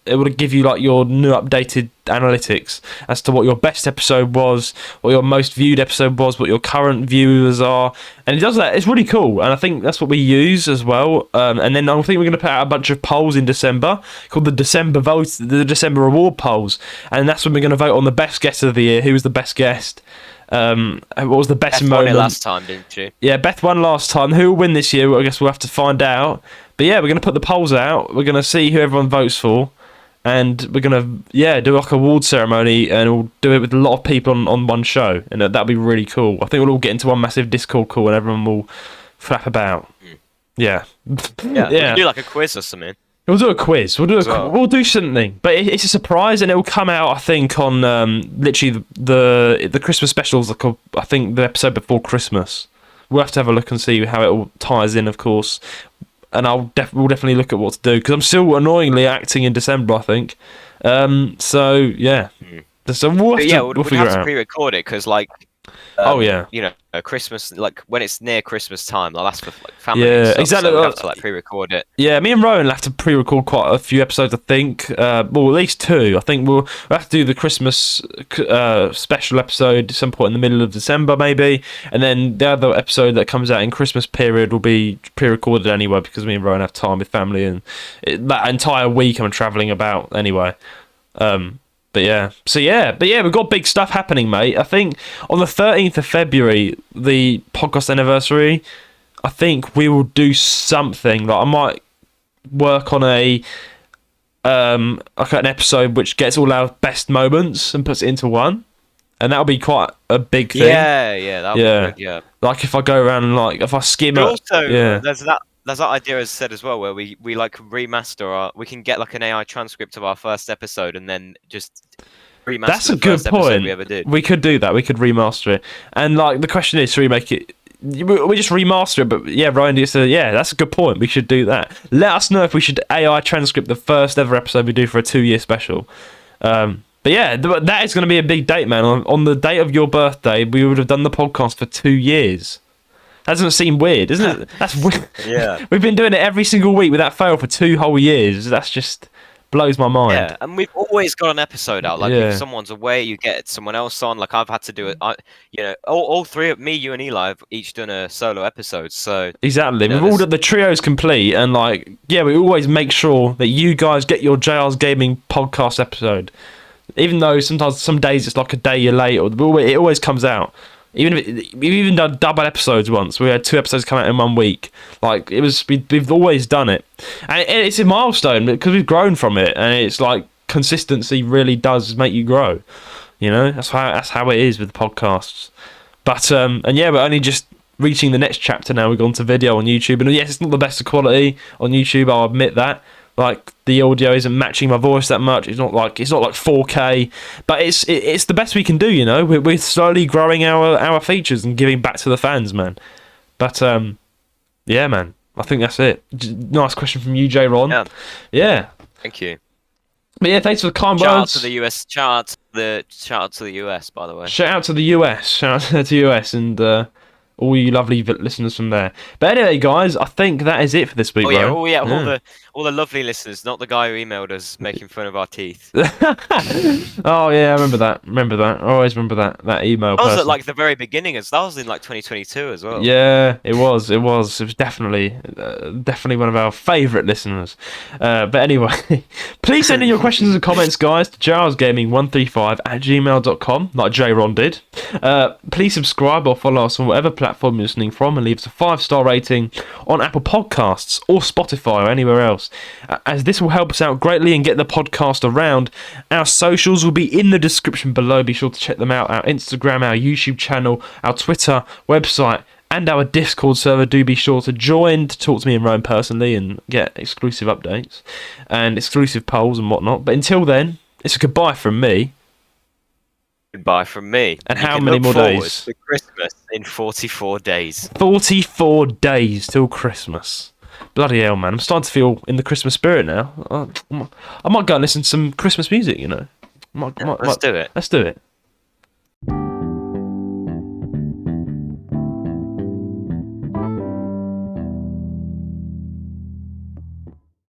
it will give you like your new updated analytics as to what your best episode was, what your most viewed episode was, what your current viewers are, and it does that. It's really cool, and I think that's what we use as well. And then I think we're going to put out a bunch of polls in December called the December reward polls, and that's when we're going to vote on the best guest of the year. Who was the best guest? What was the best Beth moment? Won it last time, didn't you? Yeah, Beth won last time. Who will win this year? Well, I guess we'll have to find out. But yeah, we're going to put the polls out. We're going to see who everyone votes for. And we're going to, do like a award ceremony. And we'll do it with a lot of people on one show. And that'll be really cool. I think we'll all get into one massive Discord call and everyone will flap about. Yeah. Yeah. We'll do like a quiz or something. We'll do a quiz. We'll do something, but it's a surprise, and it will come out. I think on literally the Christmas specials. I think the episode before Christmas. We'll have to have a look and see how it all ties in, of course. And we'll definitely look at what to do because I'm still annoyingly acting in December. I think. So yeah. So we'll have to pre-record it because like. Christmas, like when it's near Christmas time, I'll ask for like family. Yeah, stuff, exactly. So we'll have to like pre-record it. Yeah, me and Rowan will have to pre-record quite a few episodes. I think, well, at least 2. I think we'll have to do the Christmas special episode at some point in the middle of December, maybe, and then the other episode that comes out in Christmas period will be pre-recorded anyway because me and Rowan have time with family, and that entire week I'm travelling about anyway. But we've got big stuff happening, mate. I think on the 13th of February, the podcast anniversary, I think we will do something. Like I might work on like an episode which gets all our best moments and puts it into one, and that'll be quite a big thing. That'll be good, yeah. Like if I go around and like if I skim but it. Also, there's that idea, as said as well, where we like remaster we can get like an AI transcript of our first episode and then just remaster. That's a good point. We ever did. We could do that. We could remaster it. And like the question is, should we make it? We just remaster it. But yeah, Ryan, that's a good point. We should do that. Let us know if we should AI transcript the first ever episode we do for a 2-year special. But yeah, that is going to be a big date, man. On the date of your birthday, we would have done the podcast for 2 years. That doesn't seem weird, isn't it? That's weird. Yeah. We've been doing it every single week without fail for 2 whole years. That's just blows my mind. Yeah, and we've always got an episode out. Like if someone's away, you get someone else on. Like I've had to do it. All three of me, you, and Eli have each done a solo episode. So exactly, we've all done the trio's complete, and we always make sure that you guys get your JR's Gaming podcast episode. Even though sometimes some days it's like a day you're late, it always comes out. Even if we've even done double episodes once. We had 2 episodes come out in 1 week. Like we've always done it, and it's a milestone because we've grown from it. And it's like consistency really does make you grow. You know, that's how it is with podcasts. But we're only just reaching the next chapter now. We've gone to video on YouTube, and yes, it's not the best of quality on YouTube. I'll admit that. Like the audio isn't matching my voice that much. It's not like 4K, but it's the best we can do. You know, we're slowly growing our features and giving back to the fans, man. But yeah, man, I think that's it. Nice question from you, J. Ron. Yeah. Thank you. But yeah, thanks for the kind words. words. Shout out to the US. Shout out to the US, by the way. Shout out to the US. Shout out to the US and. All you lovely listeners from there. But anyway, guys, I think that is it for this week. All the lovely listeners, not the guy who emailed us making fun of our teeth. Oh yeah, I remember that. I always remember that email. That was at like the very beginning. That was in like 2022 as well. Yeah, it was. It was definitely one of our favourite listeners. But anyway, please send in your questions and comments, guys, to jarsgaming135@gmail.com, like J. Ron did. Please subscribe or follow us on whatever platform you're listening from, and leave us a 5-star rating on Apple Podcasts or Spotify or anywhere else, as this will help us out greatly and get the podcast around. Our socials will be in the description below. Be sure to check them out. Our Instagram, our YouTube channel, our Twitter, website, and our Discord server. Do be sure to join to talk to me and Roan personally and get exclusive updates and exclusive polls and whatnot. But until then, it's a goodbye from me. Goodbye from me. And how many more days? To Christmas in 44 days. 44 days till Christmas. Bloody hell, man. I'm starting to feel in the Christmas spirit now. I might go and listen to some Christmas music, you know. Let's do it. Let's do it.